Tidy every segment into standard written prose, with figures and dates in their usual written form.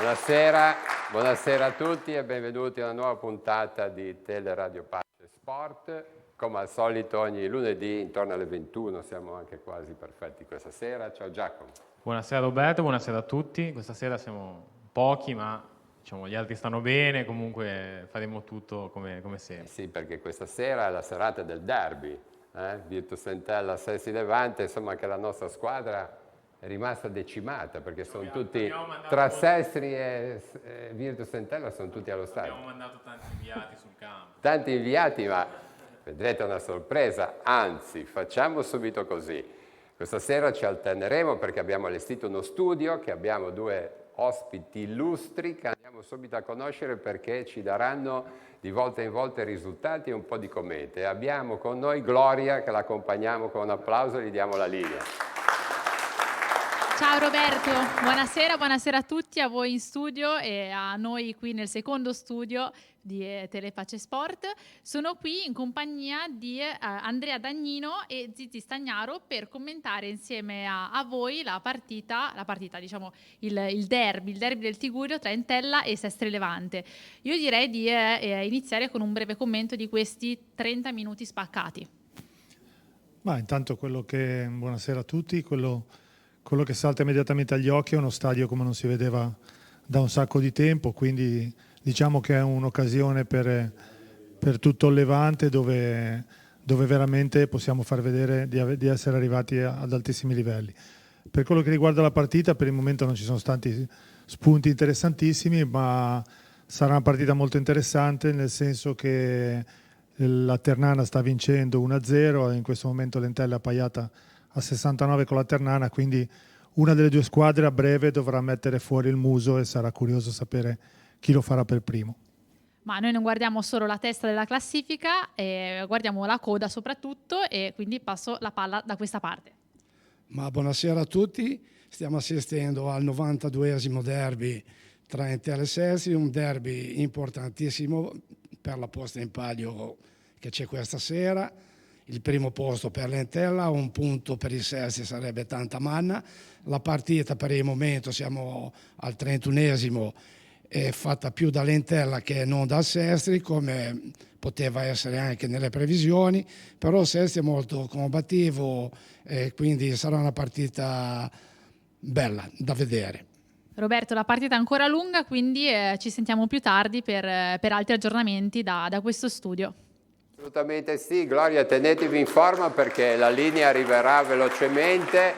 Buonasera, buonasera a tutti e benvenuti a una nuova puntata di Teleradio Pace Sport. Come al solito ogni lunedì intorno alle 21, siamo anche quasi perfetti questa sera. Ciao Giacomo. Buonasera Roberto, buonasera a tutti. Questa sera siamo pochi, ma diciamo, gli altri stanno bene, comunque faremo tutto come sempre. Sì, perché questa sera è la serata del derby, Virtus Entella, Sestri Levante, insomma anche la nostra squadra è rimasta decimata perché sono tutti, tra Sestri e Virtus Entella sono tutti allo stadio. Abbiamo mandato tanti inviati sul campo. Tanti inviati, ma vedrete una sorpresa, anzi facciamo subito così. Questa sera ci alterneremo perché abbiamo allestito uno studio, che abbiamo due ospiti illustri che andiamo subito a conoscere perché ci daranno di volta in volta i risultati e un po' di commenti. Abbiamo con noi Gloria che l'accompagniamo con un applauso e gli diamo la linea. Ciao Roberto, buonasera a tutti, a voi in studio e a noi qui nel secondo studio di Telepace Sport. Sono qui in compagnia di Andrea Dagnino e Zizi Stagnaro per commentare insieme a voi la partita, diciamo il derby del Tigurio tra Entella e Sestri Levante. Io direi di iniziare con un breve commento di questi 30 minuti spaccati. Ma intanto buonasera a tutti, quello che salta immediatamente agli occhi è uno stadio come non si vedeva da un sacco di tempo, quindi diciamo che è un'occasione per tutto il Levante dove veramente possiamo far vedere di essere arrivati ad altissimi livelli. Per quello che riguarda la partita, per il momento non ci sono stati spunti interessantissimi, ma sarà una partita molto interessante nel senso che la Ternana sta vincendo 1-0 e in questo momento l'Entella è appaiata a 69 con la Ternana, quindi una delle due squadre a breve dovrà mettere fuori il muso e sarà curioso sapere chi lo farà per primo. Ma noi non guardiamo solo la testa della classifica, guardiamo la coda soprattutto e quindi passo la palla da questa parte. Ma buonasera a tutti, stiamo assistendo al 92esimo derby tra Entella e Sestri, un derby importantissimo per la posta in palio che c'è questa sera. Il primo posto per l'Entella, un punto per il Sestri sarebbe tanta manna. La partita per il momento, siamo al 31esimo, è fatta più dall'Entella che non dal Sestri, come poteva essere anche nelle previsioni, però il Sestri è molto combattivo e quindi sarà una partita bella da vedere. Roberto, la partita è ancora lunga, quindi ci sentiamo più tardi per altri aggiornamenti da questo studio. Assolutamente sì, Gloria, tenetevi in forma perché la linea arriverà velocemente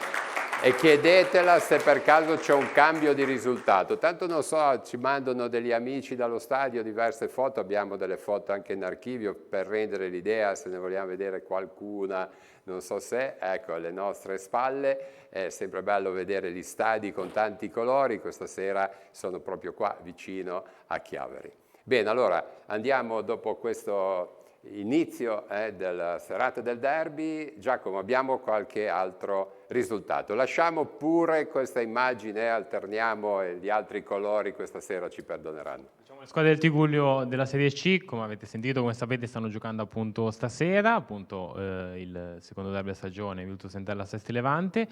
e chiedetela se per caso c'è un cambio di risultato. Tanto non so, ci mandano degli amici dallo stadio diverse foto, abbiamo delle foto anche in archivio per rendere l'idea, se ne vogliamo vedere qualcuna, non so se, ecco, alle nostre spalle. È sempre bello vedere gli stadi con tanti colori, questa sera sono proprio qua vicino a Chiavari. Bene, allora andiamo dopo questo inizio della serata del derby. Giacomo, abbiamo qualche altro risultato? Lasciamo pure questa immagine, alterniamo e gli altri colori questa sera ci perdoneranno. Le squadre del Tigullio della Serie C, come avete sentito, come sapete, stanno giocando appunto stasera, appunto il secondo derby della stagione, Virtus Entella Sestri Levante.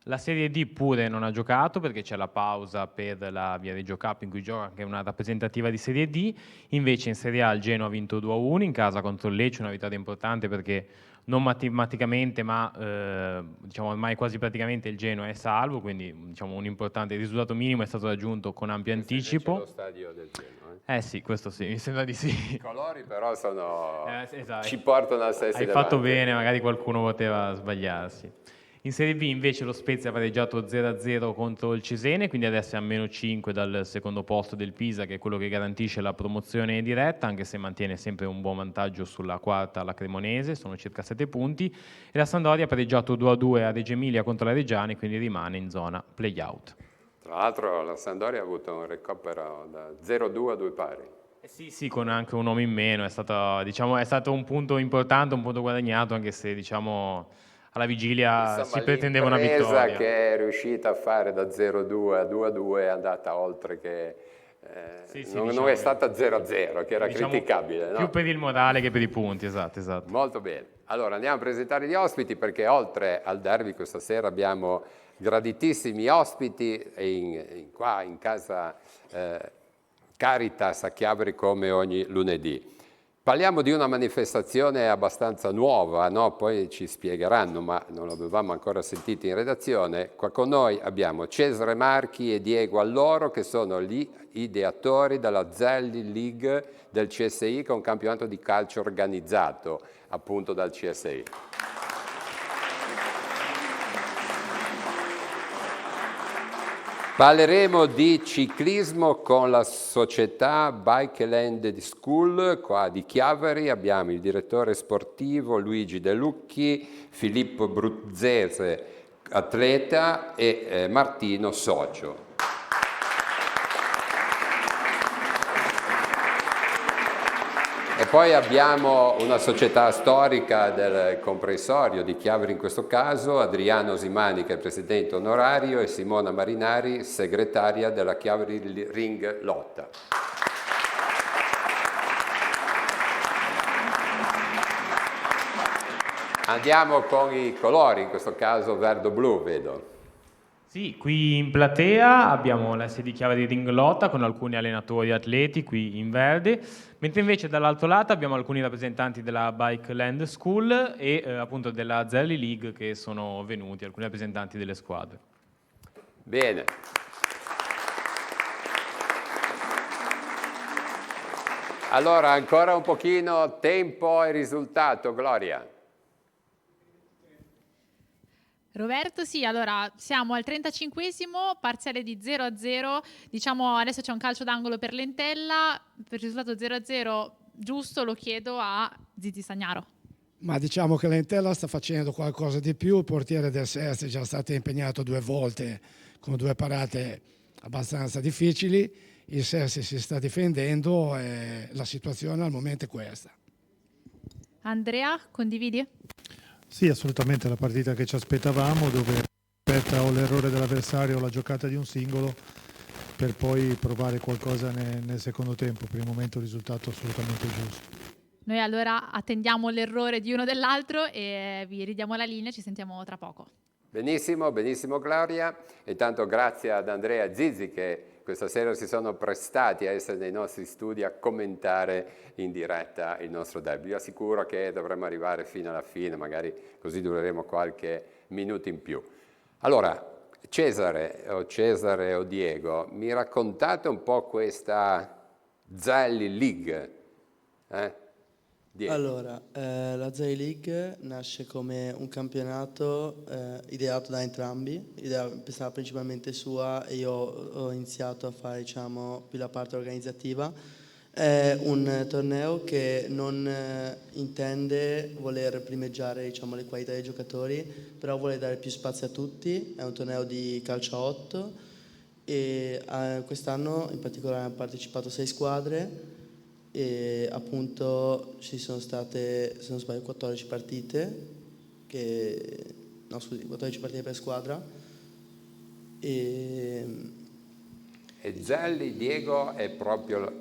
La Serie D pure non ha giocato perché c'è la pausa per la Viareggio Cup in cui gioca anche una rappresentativa di Serie D. Invece in Serie A il Genoa ha vinto 2-1 in casa contro il Lecce, una vittoria importante perché non matematicamente ma diciamo ormai quasi praticamente il Genoa è salvo, quindi diciamo un importante risultato minimo è stato raggiunto con ampio anticipo. Lo stadio del Genoa. Sì, questo sì, mi sembra di sì. I colori però sono esatto. Ci portano a Sestri Levante. Hai fatto bene, magari qualcuno poteva sbagliarsi. In Serie B invece lo Spezia ha pareggiato 0-0 contro il Cesena, quindi adesso è a meno 5 dal secondo posto del Pisa, che è quello che garantisce la promozione diretta, anche se mantiene sempre un buon vantaggio sulla quarta, la Cremonese, sono circa 7 punti, e la Sampdoria ha pareggiato 2-2 a Reggio Emilia contro la Reggiani, quindi rimane in zona play-out. Tra l'altro la Sampdoria ha avuto un recupero da 0-2 a 2 pari. Sì, con anche un uomo in meno, è stato un punto importante, un punto guadagnato, anche se diciamo alla vigilia Insomma, si pretendeva una vittoria. Che è riuscita a fare da 0-2 a 2-2 è andata oltre che non è stata 0-0, che era criticabile. No? Più per il morale che per i punti, esatto. Molto bene. Allora andiamo a presentare gli ospiti, perché oltre al derby questa sera abbiamo graditissimi ospiti qua in casa Caritas a Chiavari come ogni lunedì. Parliamo di una manifestazione abbastanza nuova, no? Poi ci spiegheranno, ma non l'avevamo ancora sentito in redazione. Qua con noi abbiamo Cesare Marchi e Diego Alloro, che sono gli ideatori della Zelli League del CSI, che è un campionato di calcio organizzato appunto dal CSI. Parleremo di ciclismo con la società Bike Land School qua di Chiavari. Abbiamo il direttore sportivo Luigi De Lucchi, Filippo Bruzzese, atleta, e Martino, socio. E poi abbiamo una società storica del comprensorio di Chiavari in questo caso, Adriano Simani che è presidente onorario e Simona Marinari, segretaria della Chiavari Ring Lotta. Andiamo con i colori, in questo caso verde-blu, vedo. Sì, qui in platea abbiamo la sede di Chiavari Ring Lotta con alcuni allenatori atleti qui in verde, mentre invece dall'altro lato abbiamo alcuni rappresentanti della Bike Land School e appunto della Zelli League che sono venuti, alcuni rappresentanti delle squadre. Bene. Allora, ancora un pochino tempo e risultato, Gloria. Roberto, sì, allora siamo al 35esimo, parziale di 0-0, diciamo adesso c'è un calcio d'angolo per Lentella, per il risultato 0-0 giusto lo chiedo a Zizi Sagnaro. Ma diciamo che Lentella sta facendo qualcosa di più, il portiere del Sestri è già stato impegnato 2 volte con 2 parate abbastanza difficili, il Sestri si sta difendendo e la situazione al momento è questa. Andrea, condividi? Sì, assolutamente, la partita che ci aspettavamo, dove aspetta o l'errore dell'avversario o la giocata di un singolo per poi provare qualcosa nel secondo tempo. Per il momento il risultato assolutamente giusto. Noi allora attendiamo l'errore di uno dell'altro e vi ridiamo la linea, ci sentiamo tra poco. Benissimo, benissimo Gloria. Intanto grazie ad Andrea e Zizi che questa sera si sono prestati a essere nei nostri studi a commentare in diretta il nostro derby. Vi assicuro che dovremmo arrivare fino alla fine, magari così dureremo qualche minuto in più. Allora, Cesare o Diego, mi raccontate un po' questa Zelli League? Diego. Allora, la Zelli League nasce come un campionato ideato da entrambi, pensava principalmente sua e io ho iniziato a fare più la parte organizzativa. È un torneo che non intende voler primeggiare le qualità dei giocatori, però vuole dare più spazio a tutti, è un torneo di calcio a 8 e quest'anno in particolare hanno partecipato 6 squadre e appunto ci sono state, se non sbaglio, 14 partite 14 partite per squadra e Zelli, Diego, è proprio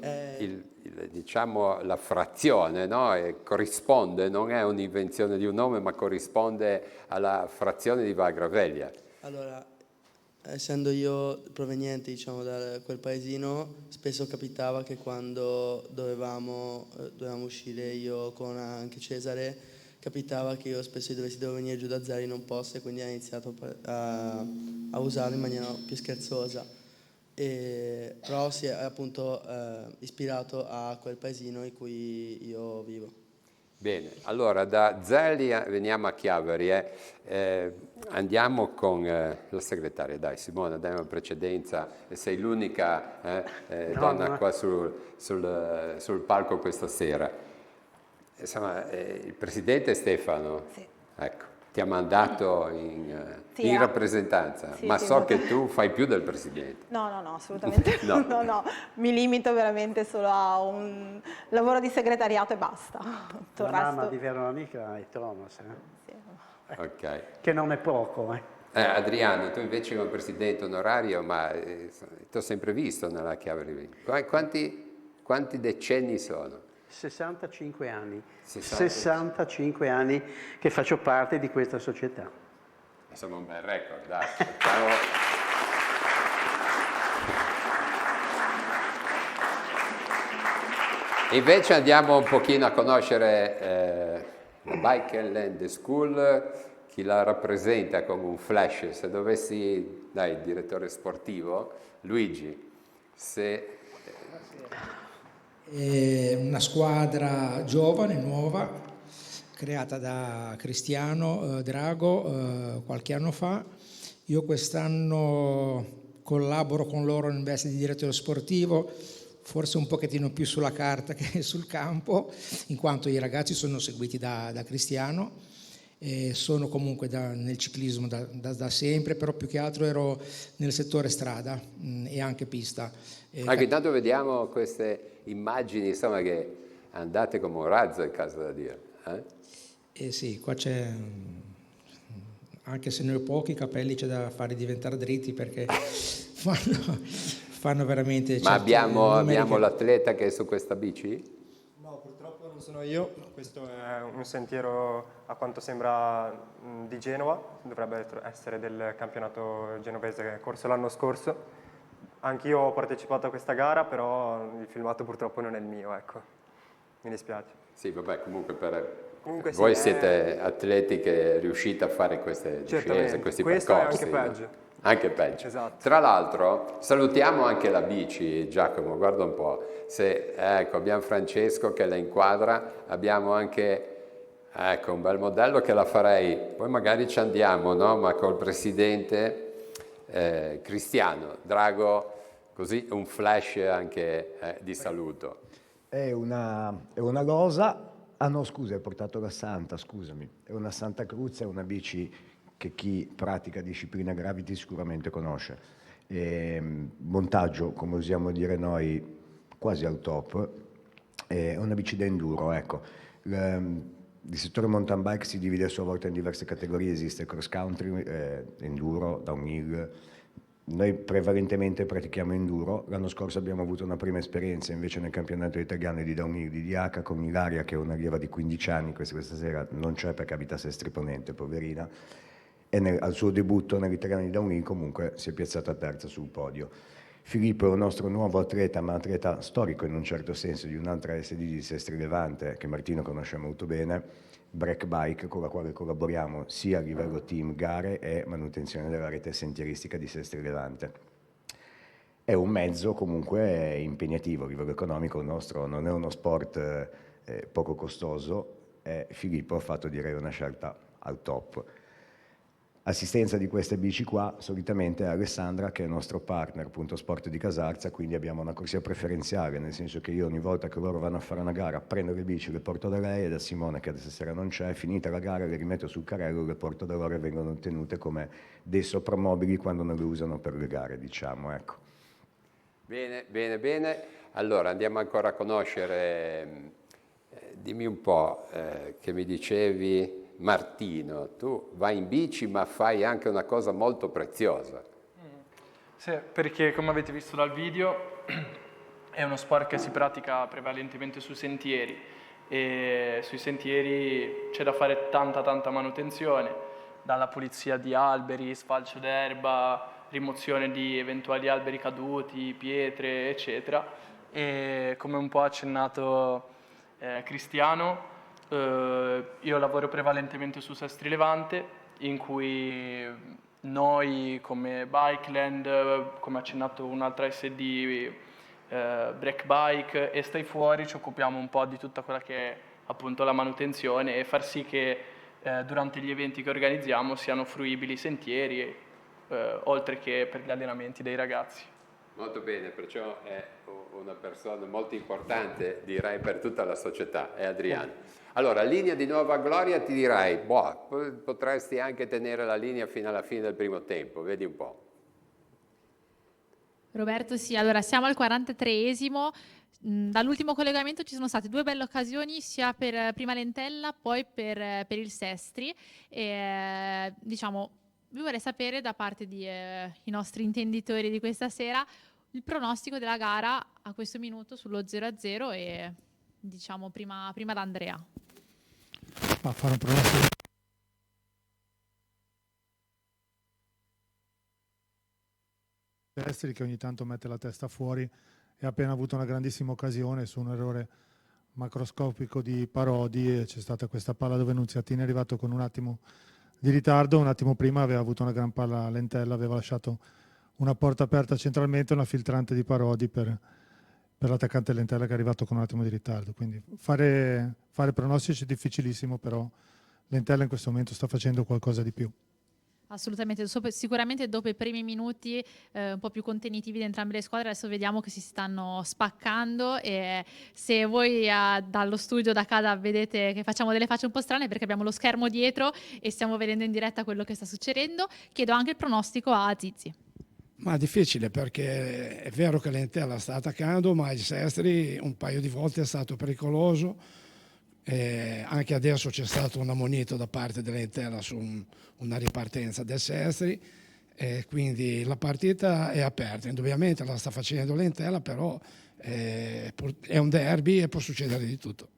diciamo la frazione, no? Corrisponde, non è un'invenzione di un nome, ma corrisponde alla frazione di Val Graveglia. Allora, essendo io proveniente da quel paesino, spesso capitava che quando dovevamo uscire io con anche Cesare, capitava che io spesso dovevo venire giù da Zelli, non posso, e quindi ho iniziato a usarlo in maniera più scherzosa. Però si è appunto ispirato a quel paesino in cui io vivo. Bene, allora da Zelli veniamo a Chiavari. Andiamo con la segretaria, dai Simona, dai una precedenza, sei l'unica donna qua sul palco questa sera. Insomma, il presidente Stefano, sì. Ecco, ti ha mandato in rappresentanza, sì, ma sì, so che tu fai più del presidente. No, assolutamente no. Mi limito veramente solo a un lavoro di segretariato e basta. La mamma di Veronica e Thomas. Sì. Okay. Che non è poco. Adriano, tu invece come presidente onorario, ma ti ho sempre visto nella chiave lì. Quanti decenni sono? 65 anni. 60. 65 anni che faccio parte di questa società. Insomma un bel record, dai. Invece andiamo un pochino a conoscere la Bike Land School, chi la rappresenta come un flash. Se dovessi, dai, direttore sportivo, Luigi, se... È una squadra giovane, nuova, creata da Cristiano Drago qualche anno fa. Io quest'anno collaboro con loro in veste di direttore sportivo, forse un pochettino più sulla carta che sul campo, in quanto i ragazzi sono seguiti da Cristiano. Sono comunque nel ciclismo da sempre, però più che altro ero nel settore strada e anche pista. Anche intanto vediamo queste immagini, insomma, che andate come un razzo, è caso da dire. Sì, qua c'è, anche se ne ho pochi capelli, c'è da fare diventare dritti perché fanno veramente... Ma abbiamo l'atleta che è su questa bici? Purtroppo non sono io, questo è un sentiero a quanto sembra di Genova, dovrebbe essere del campionato genovese corso l'anno scorso. Anch'io ho partecipato a questa gara, però il filmato purtroppo non è il mio, ecco, mi dispiace. Sì, vabbè, comunque Comunque voi sì, siete atleti che riuscite a fare queste discese, questi questo percorsi. È anche peggio. No? Anche peggio. Esatto. Tra l'altro salutiamo anche la bici, Giacomo, guarda un po'. Ecco, abbiamo Francesco che la inquadra, abbiamo anche un bel modello che la farei, poi magari ci andiamo, no? Ma col presidente Cristiano Drago, così un flash anche di saluto. È una cosa... Ah no, scusa, hai portato la Santa, scusami. È una Santa Cruz, è una bici che chi pratica disciplina Gravity sicuramente conosce. Montaggio, come usiamo dire noi, quasi al top. È una bici da enduro, ecco. Il settore mountain bike si divide a sua volta in diverse categorie, esiste cross country, enduro, downhill. Noi prevalentemente pratichiamo enduro. L'anno scorso abbiamo avuto una prima esperienza invece nel campionato italiano di downhill di DH con Ilaria, che è un'allieva di 15 anni, questa sera non c'è perché abita a Sestri Ponente, poverina, e al suo debutto nell'italiano di downhill comunque si è piazzata terza sul podio. Filippo è un nostro nuovo atleta, ma atleta storico in un certo senso, di un'altra SD di Sestri Levante, che Martino conosce molto bene, Break Bike, con la quale collaboriamo sia a livello team gare e manutenzione della rete sentieristica di Sestri Levante. È un mezzo comunque impegnativo a livello economico, il nostro non è uno sport poco costoso, e Filippo ha fatto direi una scelta al top. Assistenza di queste bici qua solitamente è Alessandra, che è il nostro partner Punto Sport di Casarza, quindi abbiamo una corsia preferenziale, nel senso che io ogni volta che loro vanno a fare una gara prendo le bici, le porto da lei e da Simone, che stasera non c'è, finita la gara le rimetto sul carrello, le porto da loro e vengono tenute come dei soprammobili quando non le usano per le gare, diciamo, ecco. Bene, bene, bene. Allora andiamo ancora a conoscere, dimmi un po', che mi dicevi... Martino, tu vai in bici ma fai anche una cosa molto preziosa. Sì, perché come avete visto dal video è uno sport che si pratica prevalentemente sui sentieri e sui sentieri c'è da fare tanta manutenzione, dalla pulizia di alberi, sfalcio d'erba, rimozione di eventuali alberi caduti, pietre, eccetera. E come un po' ha accennato Cristiano, io lavoro prevalentemente su Sestri Levante, in cui noi come Bikeland, come ha accennato un'altra SD, Break Bike e Stai Fuori, ci occupiamo un po' di tutta quella che è appunto la manutenzione e far sì che durante gli eventi che organizziamo siano fruibili i sentieri, oltre che per gli allenamenti dei ragazzi. Molto bene, perciò è una persona molto importante, direi, per tutta la società, è Adriano. Allora, linea di Nuova Gloria, ti direi, potresti anche tenere la linea fino alla fine del primo tempo, vedi un po'. Roberto, sì, allora siamo al 43esimo. Dall'ultimo collegamento ci sono state due belle occasioni, sia per prima Lentella, poi per il Sestri. Diciamo, vi vorrei sapere da parte di i nostri intenditori di questa sera il pronostico della gara a questo minuto sullo 0-0 e diciamo prima da Andrea. Ma fare un pronostico Esteri che ogni tanto mette la testa fuori e ha appena avuto una grandissima occasione su un errore macroscopico di Parodi, c'è stata questa palla dove Nunziatini è arrivato con un attimo di ritardo, un attimo prima aveva avuto una gran palla a Lentella, aveva lasciato una porta aperta centralmente, una filtrante di Parodi per l'attaccante Lentella che è arrivato con un attimo di ritardo, quindi fare pronostici è difficilissimo, però Lentella in questo momento sta facendo qualcosa di più. Assolutamente, sicuramente dopo i primi minuti un po' più contenitivi di entrambe le squadre, adesso vediamo che si stanno spaccando e se voi dallo studio da casa vedete che facciamo delle facce un po' strane perché abbiamo lo schermo dietro e stiamo vedendo in diretta quello che sta succedendo, chiedo anche il pronostico a Zizzi. Ma è difficile perché è vero che Lentella sta attaccando, ma il Sestri un paio di volte è stato pericoloso. Anche adesso c'è stato un ammonito da parte dell'Entella su una ripartenza del Sestri, quindi la partita è aperta, indubbiamente la sta facendo l'Entella, però è un derby e può succedere di tutto.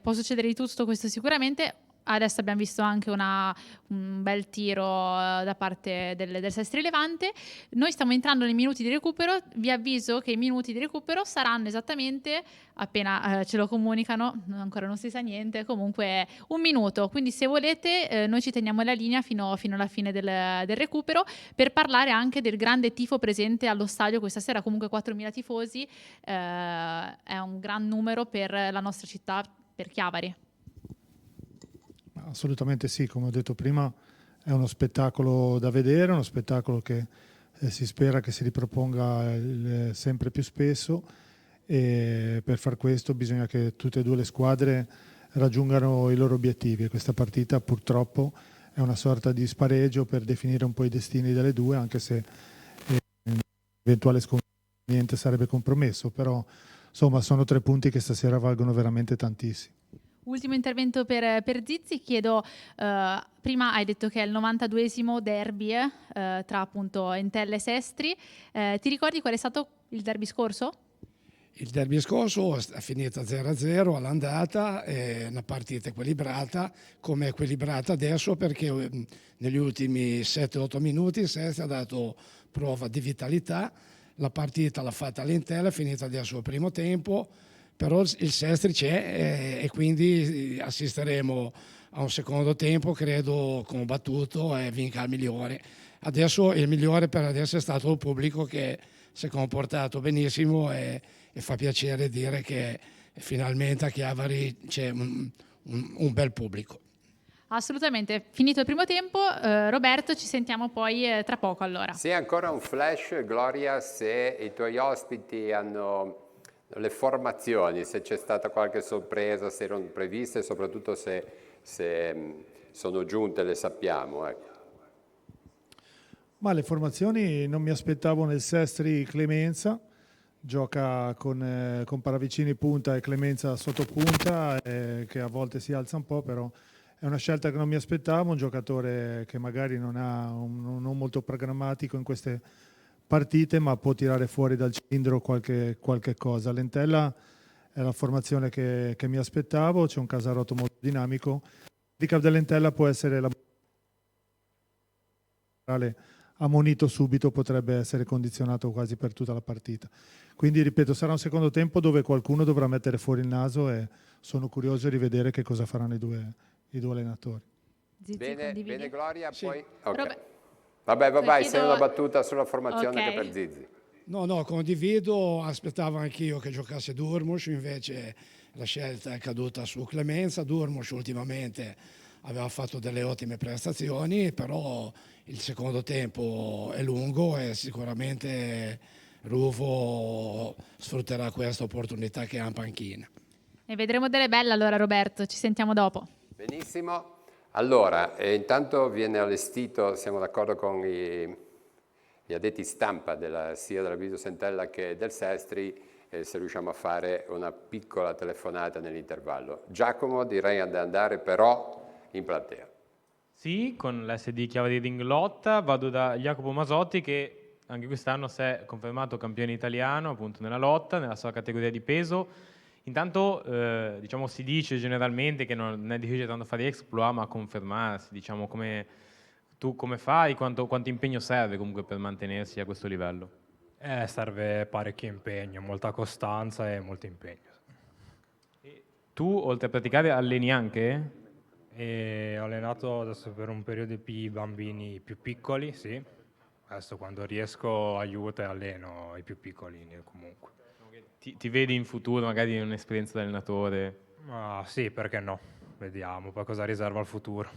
Può succedere di tutto questo sicuramente. Adesso abbiamo visto anche un bel tiro da parte del Sestri Levante. Noi stiamo entrando nei minuti di recupero. Vi avviso che i minuti di recupero saranno esattamente, appena ce lo comunicano, ancora non si sa niente, comunque 1 minuto. Quindi se volete noi ci teniamo la linea fino alla fine del recupero per parlare anche del grande tifo presente allo stadio questa sera. Comunque 4.000 tifosi è un gran numero per la nostra città, per Chiavari. Assolutamente sì, come ho detto prima è uno spettacolo da vedere, uno spettacolo che si spera che si riproponga sempre più spesso e per far questo bisogna che tutte e due le squadre raggiungano i loro obiettivi e questa partita purtroppo è una sorta di spareggio per definire un po' i destini delle due, anche se eventuale sconfitta sarebbe compromesso, però insomma sono 3 punti che stasera valgono veramente tantissimo. Ultimo intervento per Zizzi, chiedo, prima hai detto che è il 92esimo derby tra appunto Entella e Sestri, ti ricordi qual è stato il derby scorso? Il derby scorso è finita 0-0 all'andata, è una partita equilibrata, come è equilibrata adesso perché negli ultimi 7-8 minuti il Sestri ha dato prova di vitalità, la partita l'ha fatta l'Entella, è finita adesso il primo tempo, però il Sestri c'è e quindi assisteremo a un secondo tempo, credo, combattuto e vinca il migliore. Adesso il migliore per adesso è stato il pubblico che si è comportato benissimo e fa piacere dire che finalmente a Chiavari c'è un bel pubblico. Assolutamente, finito il primo tempo, Roberto ci sentiamo poi tra poco allora. Sì, ancora un flash, Gloria, se i tuoi ospiti hanno le formazioni, se c'è stata qualche sorpresa, se erano previste e soprattutto se sono giunte, le sappiamo. Ecco. Ma le formazioni non mi aspettavo nel Sestri Clemenza, gioca con Paravicini punta e Clemenza sotto punta, che a volte si alza un po', però è una scelta che non mi aspettavo, un giocatore che magari non non molto programmatico in queste partite, ma può tirare fuori dal cilindro qualche cosa. L'Entella è la formazione che mi aspettavo, c'è un Casarotto molto dinamico. L'handicap dell'Entella può essere la ammonito subito, potrebbe essere condizionato quasi per tutta la partita. Quindi ripeto, sarà un secondo tempo dove qualcuno dovrà mettere fuori il naso e sono curioso di vedere che cosa faranno i due allenatori. Bene Gloria, sì. Poi okay. Vabbè, sei una battuta sulla formazione che per Zizzi. No, condivido, aspettavo anch'io che giocasse Durmuš, invece la scelta è caduta su Clemenza. Durmuš ultimamente aveva fatto delle ottime prestazioni, però il secondo tempo è lungo e sicuramente Ruvo sfrutterà questa opportunità che ha in panchina. Ne vedremo delle belle allora Roberto, ci sentiamo dopo. Benissimo. Allora, intanto viene allestito, siamo d'accordo con gli addetti stampa sia della Video Sentella che del Sestri, se riusciamo a fare una piccola telefonata nell'intervallo. Giacomo, direi di andare però in platea. Sì, con l'SD Chiavari Ringlotta. Vado da Jacopo Masotti, che anche quest'anno si è confermato campione italiano appunto nella lotta, nella sua categoria di peso. Intanto diciamo, si dice generalmente che non è difficile tanto fare exploit, ma confermarsi, diciamo, tu come fai, quanto impegno serve comunque per mantenersi a questo livello? Serve parecchio impegno, molta costanza e molto impegno. Tu, oltre a praticare, alleni anche? E ho allenato adesso per un periodo i bambini più piccoli, sì. Adesso quando riesco aiuto e alleno i più piccolini comunque. Ti vedi in futuro magari in un'esperienza da allenatore? Sì, perché no? Vediamo poi cosa riserva il futuro.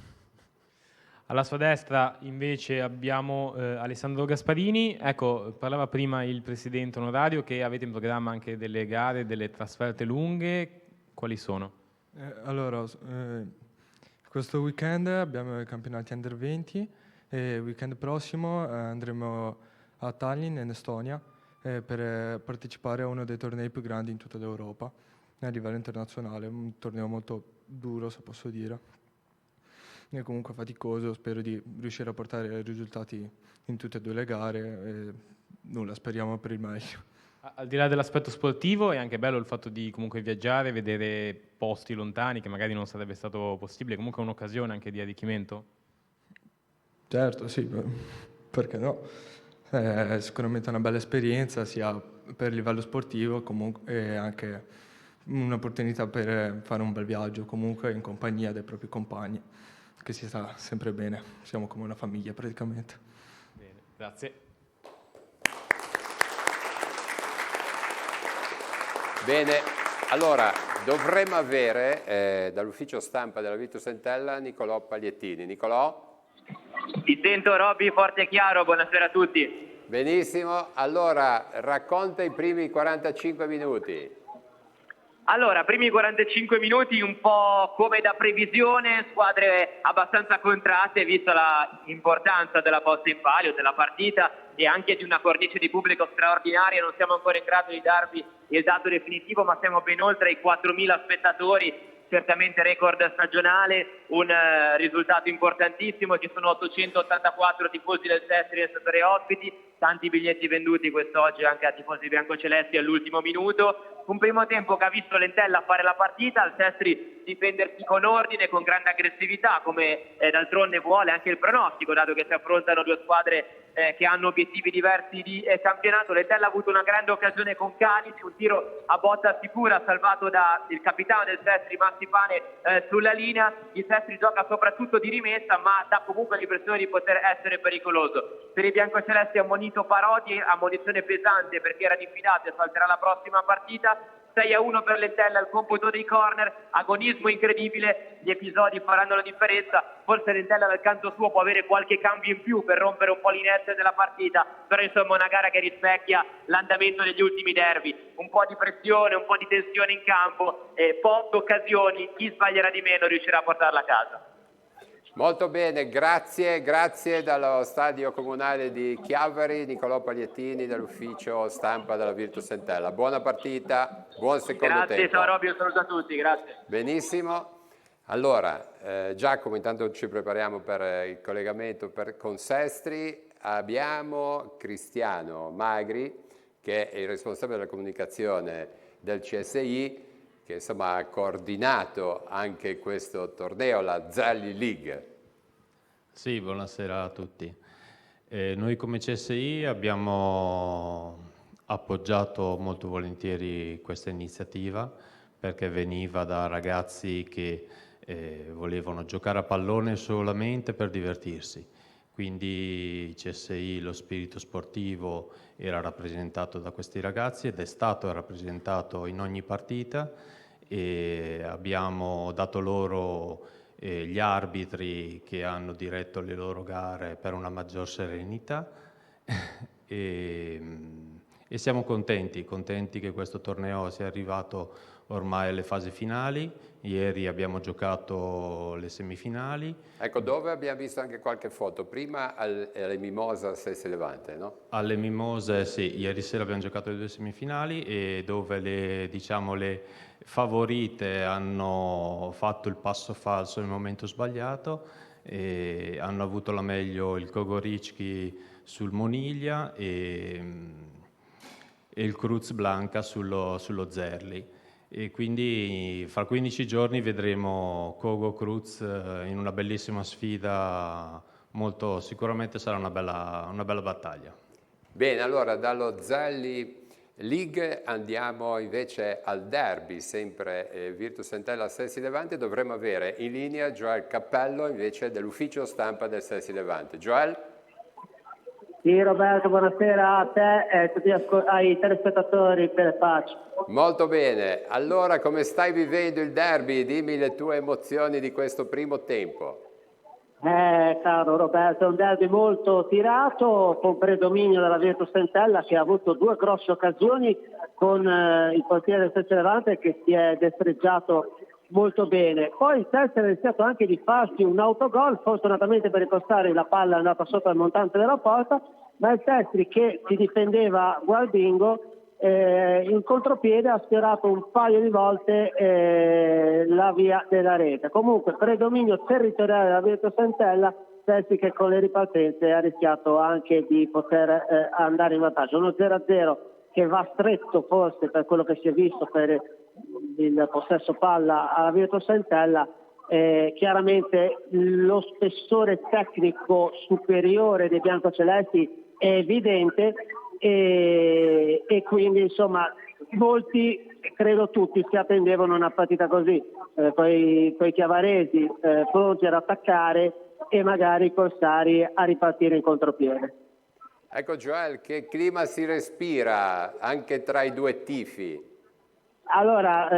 Alla sua destra invece abbiamo Alessandro Gasparini. Ecco, parlava prima il presidente onorario che avete in programma anche delle gare, delle trasferte lunghe. Quali sono? Allora, questo weekend abbiamo i campionati Under 20 e il weekend prossimo andremo a Tallinn in Estonia per partecipare a uno dei tornei più grandi in tutta l'Europa a livello internazionale, un torneo molto duro se posso dire, e comunque faticoso. Spero di riuscire a portare risultati in tutte e due le gare e nulla, speriamo per il meglio. Al di là dell'aspetto sportivo è anche bello il fatto di comunque viaggiare, vedere posti lontani che magari non sarebbe stato possibile, comunque è un'occasione anche di arricchimento? Certo, sì, perché no? È sicuramente una bella esperienza sia per il livello sportivo comunque, e anche un'opportunità per fare un bel viaggio comunque in compagnia dei propri compagni, che si sta sempre bene, siamo come una famiglia praticamente. Bene, grazie. Bene, allora dovremmo avere dall'ufficio stampa della Virtus Entella Nicolò Pagliettini. Nicolò? Ti sento Robby, forte e chiaro, buonasera a tutti. Benissimo, allora racconta i primi 45 minuti. Allora, primi 45 minuti un po' come da previsione, squadre abbastanza contratte, vista l'importanza della posta in palio, della partita e anche di una cornice di pubblico straordinaria. Non siamo ancora in grado di darvi il dato definitivo, ma siamo ben oltre i 4.000 spettatori, certamente record stagionale, un risultato importantissimo. Ci sono 884 tifosi del Sestri nel settore ospiti, tanti biglietti venduti quest'oggi anche a tifosi biancocelesti all'ultimo minuto. Un primo tempo che ha visto l'Entella fare la partita, il Sestri difendersi con ordine, con grande aggressività, come d'altronde vuole anche il pronostico, dato che si affrontano due squadre che hanno obiettivi diversi di campionato. L'Entella ha avuto una grande occasione con Canici, un tiro a botta sicura salvato dal capitano del Sestri Massi Pane sulla linea. Il Sestri gioca soprattutto di rimessa, ma dà comunque l'impressione di poter essere pericoloso. Per i biancocelesti ha ammonito Parodi, ammonizione pesante perché era diffidato e salterà la prossima partita. 6-1 per l'Entella, il computo dei corner, agonismo incredibile, gli episodi faranno la differenza. Forse l'Entella dal canto suo può avere qualche cambio in più per rompere un po' l'inerzia della partita, però insomma una gara che rispecchia l'andamento degli ultimi derby, un po' di pressione, un po' di tensione in campo, poche occasioni, chi sbaglierà di meno riuscirà a portarla a casa. Molto bene, grazie dallo stadio comunale di Chiavari, Nicolò Pagliettini dall'ufficio stampa della Virtus Entella. Buona partita, buon secondo tempo. Grazie, ciao Robby, un saluto a tutti, grazie. Benissimo, allora Giacomo, intanto ci prepariamo per il collegamento con Sestri. Abbiamo Cristiano Magri, che è il responsabile della comunicazione del CSI, che insomma ha coordinato anche questo torneo, la Zalli League. Sì, buonasera a tutti. Noi come CSI abbiamo appoggiato molto volentieri questa iniziativa perché veniva da ragazzi che volevano giocare a pallone solamente per divertirsi. Quindi CSI, lo spirito sportivo, era rappresentato da questi ragazzi ed è stato rappresentato in ogni partita. E abbiamo dato loro gli arbitri che hanno diretto le loro gare per una maggior serenità e e siamo contenti che questo torneo sia arrivato ormai alle fasi finali. Ieri abbiamo giocato le semifinali. Ecco, dove abbiamo visto anche qualche foto, prima alle Mimosa Sestri Levante, no? Alle Mimose, sì, ieri sera abbiamo giocato le 2 semifinali e dove le favorite hanno fatto il passo falso nel momento sbagliato e hanno avuto la meglio il Kogoricki sul Moniglia e il Cruz Blanca sullo Zerli. E quindi fra 15 giorni vedremo Kogo Cruz in una bellissima sfida, sicuramente sarà una bella battaglia. Bene, allora dallo Zerli League andiamo invece al derby, sempre Virtus Entella Sestri Levante. Dovremmo avere in linea Joel Cappello invece dell'ufficio stampa del Sestri Levante. Joel? Sì, Roberto, buonasera a te e a tutti ai telespettatori per Pace. Molto bene, allora come stai vivendo il derby? Dimmi le tue emozioni di questo primo tempo. Caro Roberto, è un derby molto tirato, con predominio della Virtus Entella che ha avuto 2 grosse occasioni con il portiere del Sestri Levante che si è destreggiato molto bene. Poi il Sestri ha rischiato anche di farsi un autogol, fortunatamente per ricostare la palla è andata sotto il montante della porta, ma il Sestri che si difendeva guardingo in contropiede ha sfiorato un paio di volte la via della rete. Comunque predominio territoriale della Virtus Entella, Sestri che con le ripartenze ha rischiato anche di poter andare in vantaggio. Uno 0-0 che va stretto forse per quello che si è visto per il possesso palla alla Virtus Entella. Chiaramente lo spessore tecnico superiore dei biancocelesti è evidente e quindi insomma molti, credo tutti, si attendevano una partita così, coi chiavaresi pronti ad attaccare e magari i corsari a ripartire in contropiede. Ecco Joel, che clima si respira anche tra i 2 tifi? Allora,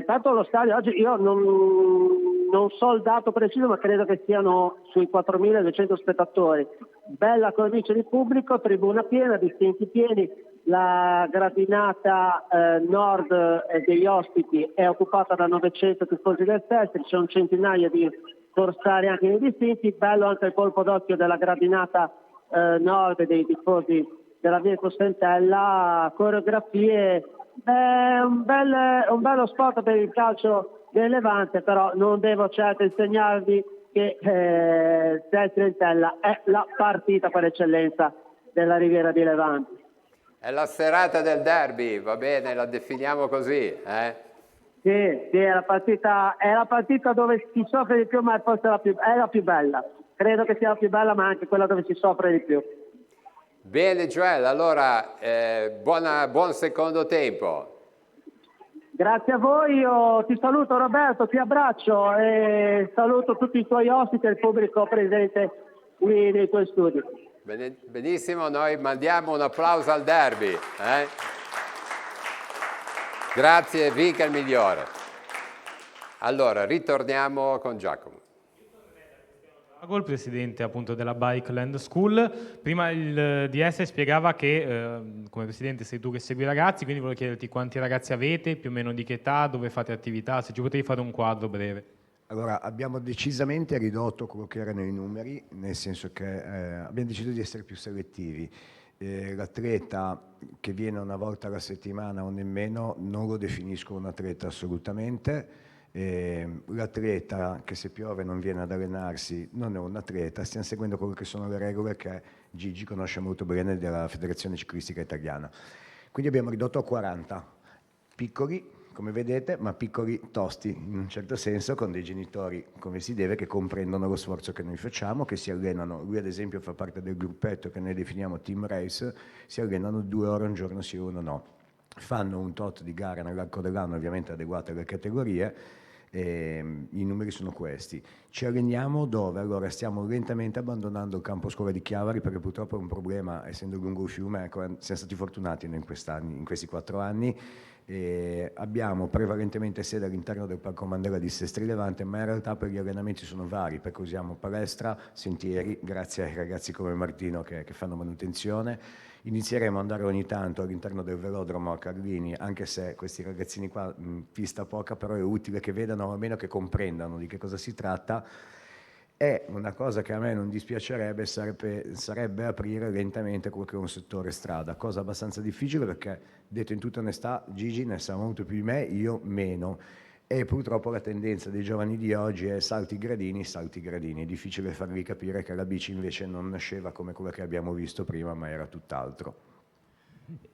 tanto lo stadio oggi io non so il dato preciso, ma credo che siano sui 4.200 spettatori. Bella cornice di pubblico, tribuna piena, distinti pieni. La gradinata nord degli ospiti è occupata da 900 tifosi del Sestri, c'è un centinaio di corsari anche nei distinti. Bello anche il colpo d'occhio della gradinata nord dei tifosi della Virtus Entella, coreografie. È un bello sport per il calcio del Levante, però non devo certo insegnarvi che Sestri Entella è la partita per eccellenza della Riviera di Levante. È la serata del derby, va bene, la definiamo così, Sì, è la partita dove si soffre di più, ma forse è la più bella. Credo che sia la più bella, ma anche quella dove si soffre di più. Bene Joel, allora buon secondo tempo. Grazie a voi, io ti saluto Roberto, ti abbraccio e saluto tutti i tuoi ospiti e il pubblico presente qui nei tuoi studi. Benissimo, noi mandiamo un applauso al derby. Grazie, Vic è il migliore. Allora, ritorniamo con Giacomo. Il presidente appunto della Bike Land School. Prima il DS spiegava che come presidente sei tu che segui i ragazzi, quindi volevo chiederti quanti ragazzi avete, più o meno di che età, dove fate attività, se ci potevi fare un quadro breve. Allora, abbiamo decisamente ridotto quello che erano i numeri, nel senso che abbiamo deciso di essere più selettivi. L'atleta che viene una volta alla settimana o nemmeno non lo definisco un atleta assolutamente. L'atleta che se piove non viene ad allenarsi non è un atleta, stiamo seguendo quello che sono le regole che Gigi conosce molto bene della Federazione Ciclistica Italiana. Quindi abbiamo ridotto a 40, piccoli come vedete, ma piccoli tosti in un certo senso, con dei genitori come si deve, che comprendono lo sforzo che noi facciamo, che si allenano. Lui ad esempio fa parte del gruppetto che noi definiamo Team Race, si allenano 2 ore un giorno sì, 1 no. Fanno un tot di gare nell'arco dell'anno, ovviamente adeguate alle categorie. I numeri sono questi. Ci alleniamo dove? Allora stiamo lentamente abbandonando il campo scuola di Chiavari, perché purtroppo è un problema, essendo lungo il fiume. Ecco, siamo stati fortunati noi in questi 4 anni, Abbiamo prevalentemente sede all'interno del Parco Mandela di Sestri Levante, ma in realtà per gli allenamenti sono vari, perché usiamo palestra, sentieri, grazie ai ragazzi come Martino che fanno manutenzione. Inizieremo ad andare ogni tanto all'interno del velodromo a Carlini, anche se questi ragazzini qua, pista poca, però è utile che vedano o almeno che comprendano di che cosa si tratta. E una cosa che a me non dispiacerebbe sarebbe aprire lentamente quello che è un settore strada, cosa abbastanza difficile perché, detto in tutta onestà, Gigi ne sa molto più di me, io meno. E purtroppo la tendenza dei giovani di oggi è salti gradini. È difficile fargli capire che la bici invece non nasceva come quella che abbiamo visto prima, ma era tutt'altro.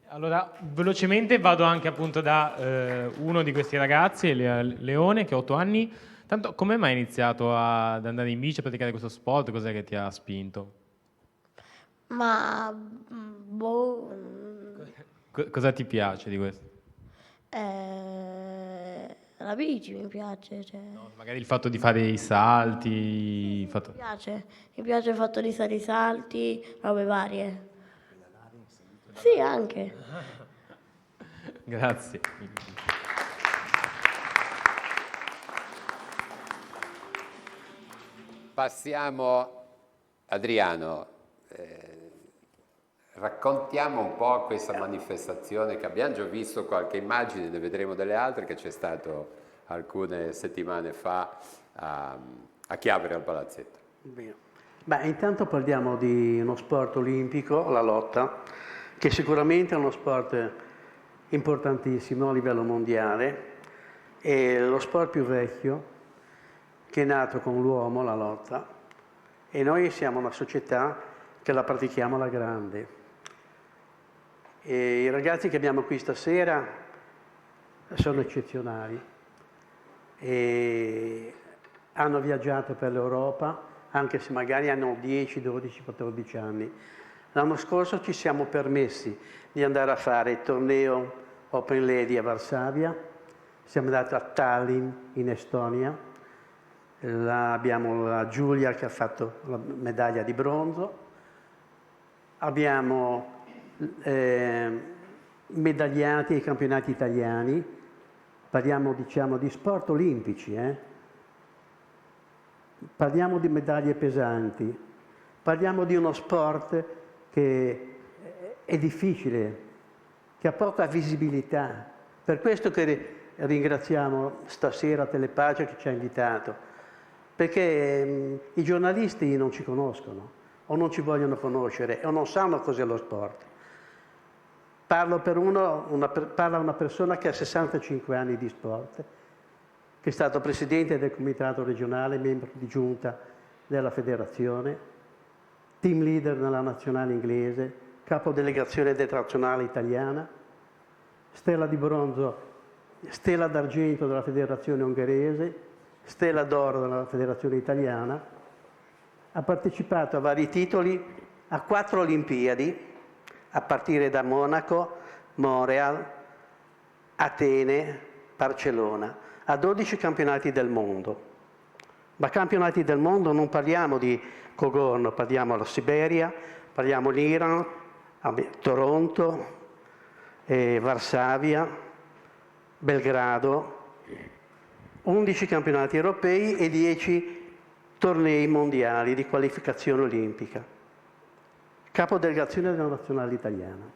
Allora, velocemente vado anche appunto da uno di questi ragazzi, Leone, che ha 8 anni. Tanto, come mai hai iniziato ad andare in bici, a praticare questo sport? Cos'è che ti ha spinto? Ma Cosa ti piace di questo? la bici mi piace. Cioè. No, magari il fatto di fare i salti. Mi piace il fatto di fare i salti, robe varie. Sì, anche. Grazie. Passiamo, Adriano, raccontiamo un po' questa manifestazione che abbiamo già visto qualche immagine, ne vedremo delle altre, che c'è stato alcune settimane fa a Chiavari al Palazzetto. Bene. Beh, intanto parliamo di uno sport olimpico, la lotta, che sicuramente è uno sport importantissimo a livello mondiale, è lo sport più vecchio che è nato con l'uomo, la lotta, e noi siamo una società che la pratichiamo alla grande. E i ragazzi che abbiamo qui stasera sono eccezionali e hanno viaggiato per l'Europa, anche se magari hanno 10, 12, 14 anni. L'anno scorso ci siamo permessi di andare a fare il torneo Open Lady a Varsavia, siamo andati a Tallinn in Estonia. Abbiamo la Giulia che ha fatto la medaglia di bronzo, abbiamo medagliati ai campionati italiani, parliamo diciamo di sport olimpici, parliamo di medaglie pesanti, parliamo di uno sport che è difficile, che ha poca visibilità, per questo che ringraziamo stasera Telepace che ci ha invitato. Perché i giornalisti non ci conoscono, o non ci vogliono conoscere, o non sanno cos'è lo sport. Parla una persona che ha 65 anni di sport, che è stato presidente del comitato regionale, membro di giunta della federazione, team leader nella nazionale inglese, capo delegazione detrazionale italiana, stella di bronzo, stella d'argento della federazione ungherese, stella d'oro della federazione italiana, ha partecipato a vari titoli a 4 Olimpiadi, a partire da Monaco, Montreal, Atene, Barcellona, a 12 campionati del mondo. Ma campionati del mondo non parliamo di Cogorno, parliamo della Siberia, parliamo l'Iran, Toronto, Varsavia, Belgrado, 11 campionati europei e 10 tornei mondiali di qualificazione olimpica. Capodelegazione della nazionale italiana.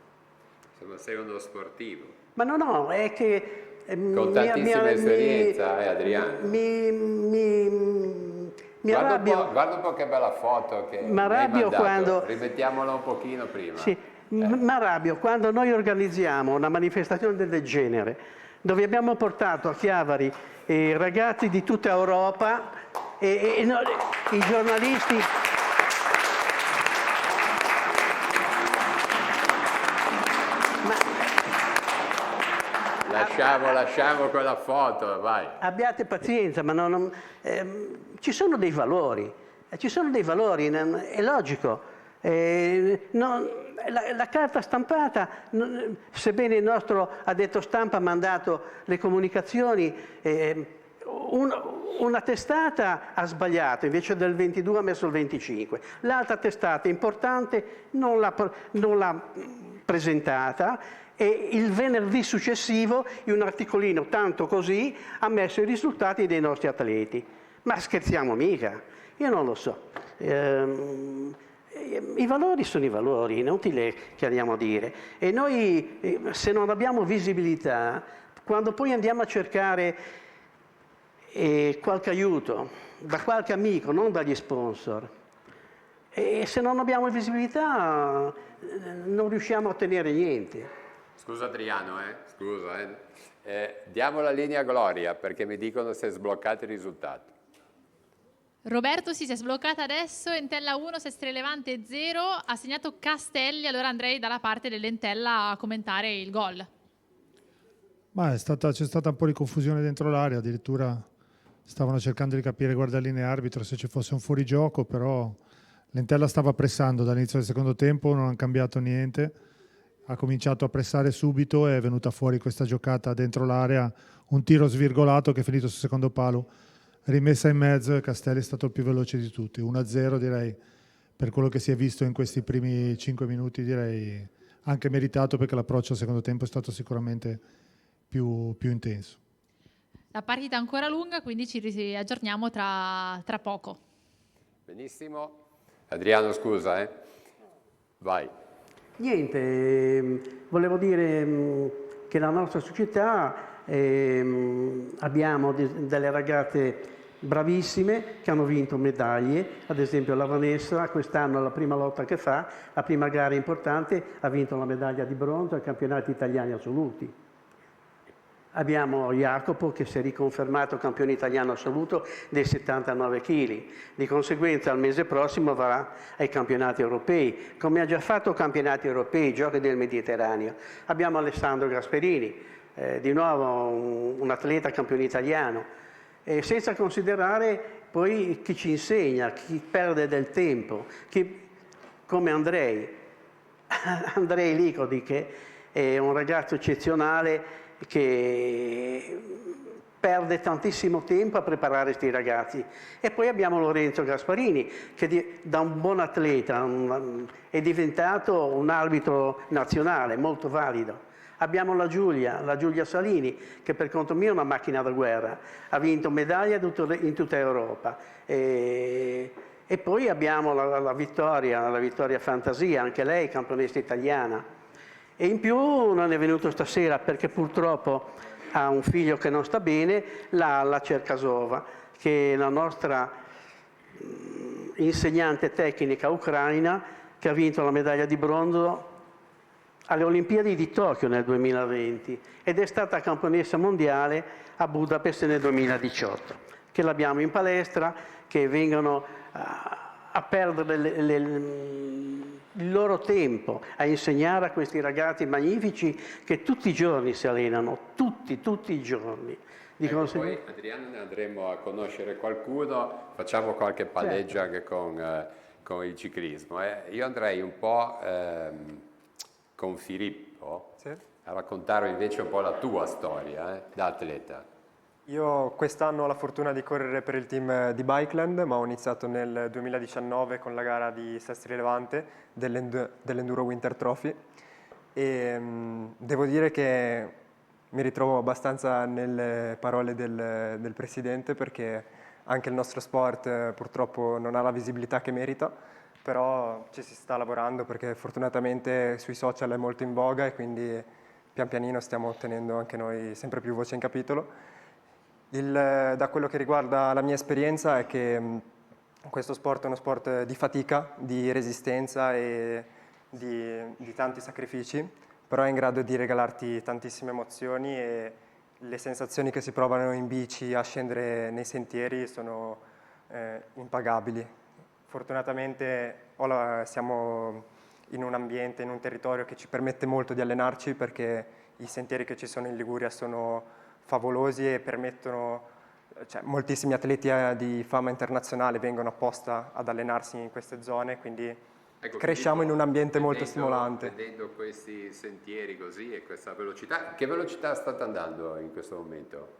Insomma, sei uno sportivo. Ma no, è che... Con tantissima esperienza, Adriano. Guarda un po' che bella foto che mi hai mandato. Rimettiamola un pochino prima. Sì, mi arrabbio quando noi organizziamo una manifestazione del genere, dove abbiamo portato a Chiavari ragazzi di tutta Europa e i giornalisti... Lasciamo quella foto, vai. Abbiate pazienza, ma ci sono dei valori, è logico. La carta stampata, sebbene il nostro addetto stampa ha mandato le comunicazioni, una testata ha sbagliato, invece del 22 ha messo il 25. L'altra testata importante non l'ha presentata E il venerdì successivo un articolino tanto così ha messo i risultati dei nostri atleti. Ma scherziamo mica? Io non lo so. I valori sono i valori, inutile che andiamo a dire. E noi, se non abbiamo visibilità, quando poi andiamo a cercare qualche aiuto da qualche amico, non dagli sponsor, e se non abbiamo visibilità non riusciamo a ottenere niente. Scusa Adriano, scusa. Diamo la linea a Gloria perché mi dicono se è sbloccato il risultato. Roberto si è sbloccata adesso, Entella 1, Sestri Levante 0, ha segnato Castelli, allora andrei dalla parte dell'Entella a commentare il gol. Ma c'è stata un po' di confusione dentro l'area, addirittura stavano cercando di capire, guardalinee arbitro, se ci fosse un fuorigioco, però l'Entella stava pressando dall'inizio del secondo tempo, non ha cambiato niente, ha cominciato a pressare subito e è venuta fuori questa giocata dentro l'area, un tiro svirgolato che è finito sul secondo palo, rimessa in mezzo e Castelli è stato il più veloce di tutti, 1-0 direi, per quello che si è visto in questi primi 5 minuti direi anche meritato, perché l'approccio al secondo tempo è stato sicuramente più intenso. La partita è ancora lunga, quindi ci aggiorniamo tra poco. Benissimo. Adriano, scusa, vai. Niente, volevo dire che la nostra società abbiamo delle ragazze bravissime che hanno vinto medaglie, ad esempio la Vanessa quest'anno la prima lotta che fa, la prima gara importante, ha vinto la medaglia di bronzo ai campionati italiani assoluti. Abbiamo Jacopo che si è riconfermato campione italiano assoluto dei 79 kg, di conseguenza al mese prossimo va ai campionati europei, come ha già fatto campionati europei, giochi del Mediterraneo. Abbiamo Alessandro Gasperini, di nuovo un atleta campione italiano, senza considerare poi chi ci insegna, chi perde del tempo, come Andrei Licodi, che è un ragazzo eccezionale che perde tantissimo tempo a preparare questi ragazzi. E poi abbiamo Lorenzo Gasparini che da un buon atleta è diventato un arbitro nazionale molto valido. Abbiamo la Giulia Salini che per conto mio è una macchina da guerra, ha vinto medaglie in tutta Europa. E poi abbiamo la Vittoria Fantasia, anche lei campionessa italiana. E in più non è venuto stasera perché purtroppo ha un figlio che non sta bene, la Cercasova, che è la nostra insegnante tecnica ucraina che ha vinto la medaglia di bronzo alle Olimpiadi di Tokyo nel 2020 ed è stata campionessa mondiale a Budapest nel 2018, che l'abbiamo in palestra, che vengono a perdere il loro tempo a insegnare a questi ragazzi magnifici che tutti i giorni si allenano, tutti i giorni. Poi Adriano ne andremo a conoscere qualcuno, facciamo qualche palleggio anche con il ciclismo. Io andrei un po' con Filippo a raccontare invece un po' la tua storia da atleta. Io quest'anno ho la fortuna di correre per il team di Bikeland, ma ho iniziato nel 2019 con la gara di Sestri Levante dell'Enduro Winter Trophy e devo dire che mi ritrovo abbastanza nelle parole del Presidente, perché anche il nostro sport purtroppo non ha la visibilità che merita, però ci si sta lavorando perché fortunatamente sui social è molto in voga e quindi pian pianino stiamo ottenendo anche noi sempre più voce in capitolo. Da quello che riguarda la mia esperienza è che questo sport è uno sport di fatica, di resistenza e di tanti sacrifici, però è in grado di regalarti tantissime emozioni e le sensazioni che si provano in bici a scendere nei sentieri sono impagabili. Fortunatamente siamo in un ambiente, in un territorio che ci permette molto di allenarci, perché i sentieri che ci sono in Liguria sono favolosi e permettono, moltissimi atleti di fama internazionale vengono apposta ad allenarsi in queste zone, quindi cresciamo in un ambiente molto stimolante. Vedendo questi sentieri così e questa velocità, che velocità state andando in questo momento?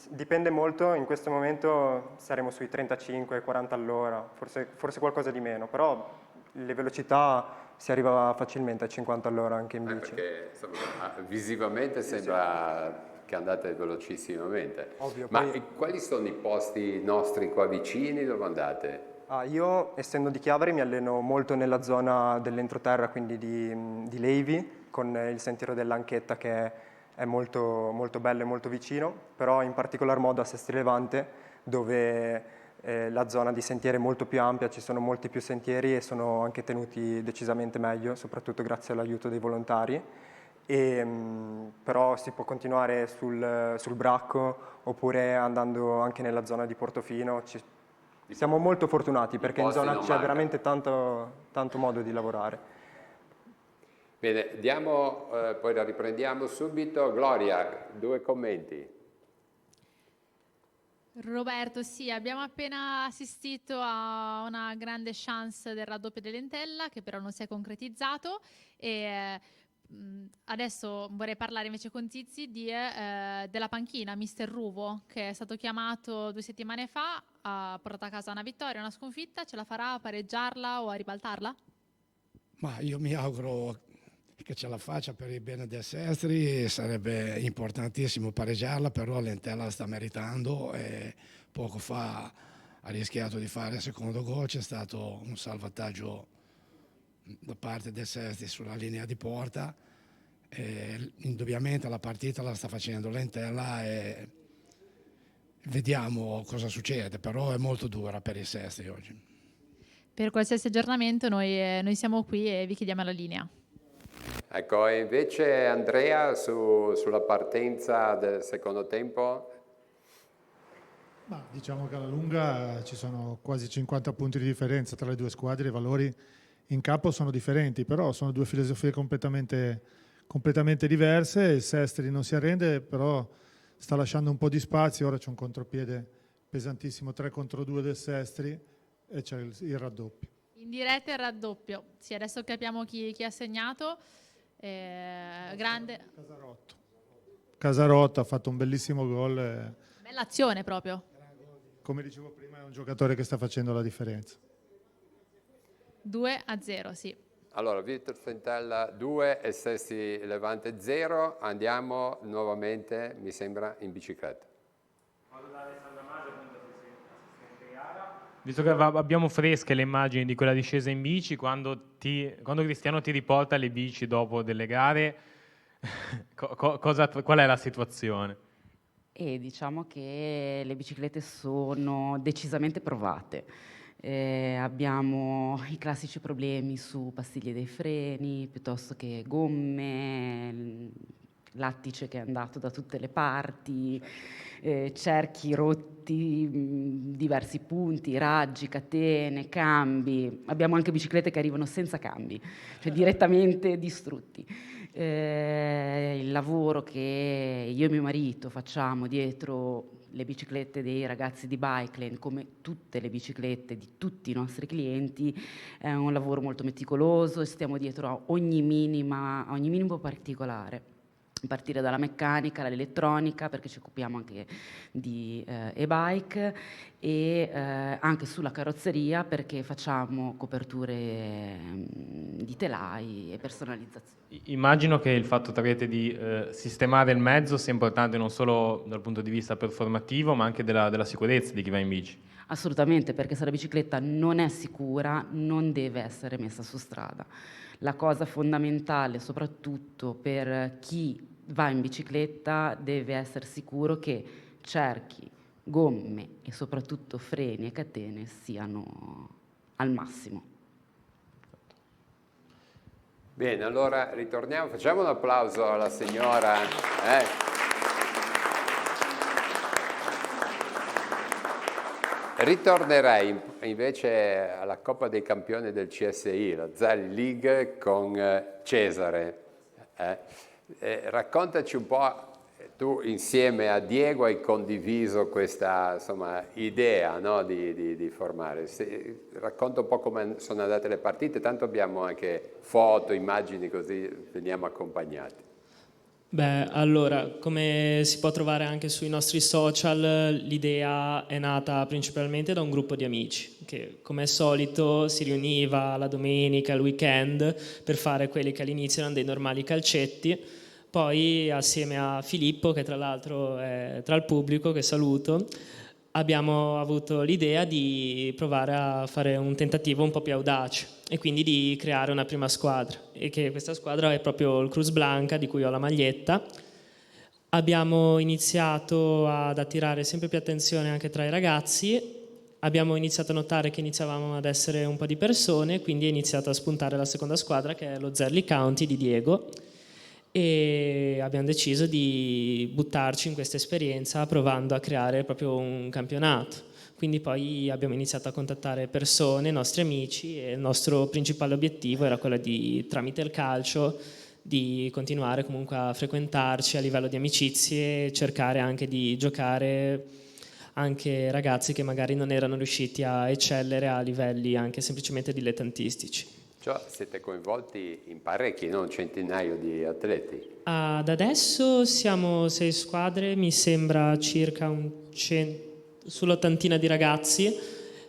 Dipende molto, in questo momento saremo sui 35-40 all'ora, forse qualcosa di meno, però le velocità si arriva facilmente a 50 all'ora anche in bici. Perché insomma, visivamente sembra che andate velocissimamente. Ovvio, Ma poi- quali sono i posti nostri qua vicini? Dove andate? Io, essendo di Chiavari, mi alleno molto nella zona dell'entroterra, quindi di Levi, con il sentiero dell'Anchetta che è molto, molto bello e molto vicino, però in particolar modo a Sestri Levante, dove la zona di sentieri è molto più ampia, ci sono molti più sentieri e sono anche tenuti decisamente meglio, soprattutto grazie all'aiuto dei volontari. Però si può continuare sul Bracco oppure andando anche nella zona di Portofino. Siamo molto fortunati perché in posti zona non c'è mancano. veramente tanto modo di lavorare. Bene, diamo, poi la riprendiamo subito. Gloria, 2 commenti. Roberto, sì, abbiamo appena assistito a una grande chance del raddoppio dell'Entella che però non si è concretizzato e adesso vorrei parlare invece con Tizi della panchina, Mister Ruvo, che è stato chiamato 2 settimane fa, ha portato a casa una vittoria, una sconfitta, ce la farà a pareggiarla o a ribaltarla? Ma io mi auguro che ce la faccia per il bene del Sestri, sarebbe importantissimo pareggiarla, però l'Entella la sta meritando e poco fa ha rischiato di fare il secondo gol, c'è stato un salvataggio da parte del Sestri sulla linea di porta e indubbiamente la partita la sta facendo l'Entella e vediamo cosa succede, però è molto dura per il Sestri oggi. Per qualsiasi aggiornamento noi siamo qui e vi chiediamo la linea. Ecco, e invece Andrea sulla partenza del secondo tempo? Ma diciamo che alla lunga ci sono quasi 50 punti di differenza tra le due squadre, i valori in campo sono differenti, però sono 2 filosofie completamente diverse. Il Sestri non si arrende, però sta lasciando un po' di spazio, ora c'è un contropiede pesantissimo 3 contro 2 del Sestri e c'è il raddoppio. In diretta il raddoppio, sì, adesso capiamo chi ha segnato. Grande. Casarotto ha fatto un bellissimo gol. Bella azione proprio. Come dicevo prima, è un giocatore che sta facendo la differenza. 2-0, sì. Allora, Virtus Entella 2 e Sestri Levante 0. Andiamo nuovamente, mi sembra, in bicicletta. Visto che abbiamo fresche le immagini di quella discesa in bici, quando Cristiano ti riporta le bici dopo delle gare, qual è la situazione? E diciamo che le biciclette sono decisamente provate. Abbiamo i classici problemi su pastiglie dei freni, piuttosto che gomme, lattice che è andato da tutte le parti, cerchi rotti, diversi punti, raggi, catene, cambi. Abbiamo anche biciclette che arrivano senza cambi, cioè direttamente distrutti. Il lavoro che io e mio marito facciamo dietro le biciclette dei ragazzi di Bikeland, come tutte le biciclette di tutti i nostri clienti, è un lavoro molto meticoloso e stiamo dietro a ogni minimo particolare. Partire dalla meccanica, dall'elettronica, perché ci occupiamo anche di e-bike e anche sulla carrozzeria perché facciamo coperture di telai e personalizzazione. Immagino che il fatto di sistemare il mezzo sia importante non solo dal punto di vista performativo ma anche della sicurezza di chi va in bici. Assolutamente, perché se la bicicletta non è sicura non deve essere messa su strada. La cosa fondamentale soprattutto per chi va in bicicletta deve essere sicuro che cerchi, gomme e soprattutto freni e catene siano al massimo. Bene, allora ritorniamo, facciamo un applauso alla signora. Ritornerei invece alla Coppa dei Campioni del CSI, la Zali League con Cesare. Raccontaci un po', tu insieme a Diego hai condiviso questa idea, no, di formare. Racconta un po' come sono andate le partite, tanto abbiamo anche foto, immagini, così veniamo accompagnati. Beh, allora, come si può trovare anche sui nostri social, l'idea è nata principalmente da un gruppo di amici che, come è solito, si riuniva la domenica, il weekend, per fare quelli che all'inizio erano dei normali calcetti. Poi, assieme a Filippo, che tra l'altro è tra il pubblico, che saluto, abbiamo avuto l'idea di provare a fare un tentativo un po' più audace e quindi di creare una prima squadra, e che questa squadra è proprio il Cruz Blanca, di cui ho la maglietta. Abbiamo iniziato ad attirare sempre più attenzione anche tra i ragazzi, abbiamo iniziato a notare che iniziavamo ad essere un po' di persone, quindi è iniziata a spuntare la seconda squadra, che è lo Zerli County di Diego, e abbiamo deciso di buttarci in questa esperienza provando a creare proprio un campionato. Quindi poi abbiamo iniziato a contattare persone, nostri amici, e il nostro principale obiettivo era quello di, tramite il calcio, di continuare comunque a frequentarci a livello di amicizie e cercare anche di giocare anche ragazzi che magari non erano riusciti a eccellere a livelli anche semplicemente dilettantistici. Cioè, siete coinvolti in parecchi, non centinaio di atleti? Ad adesso siamo 6 squadre, mi sembra circa sull'ottantina di ragazzi,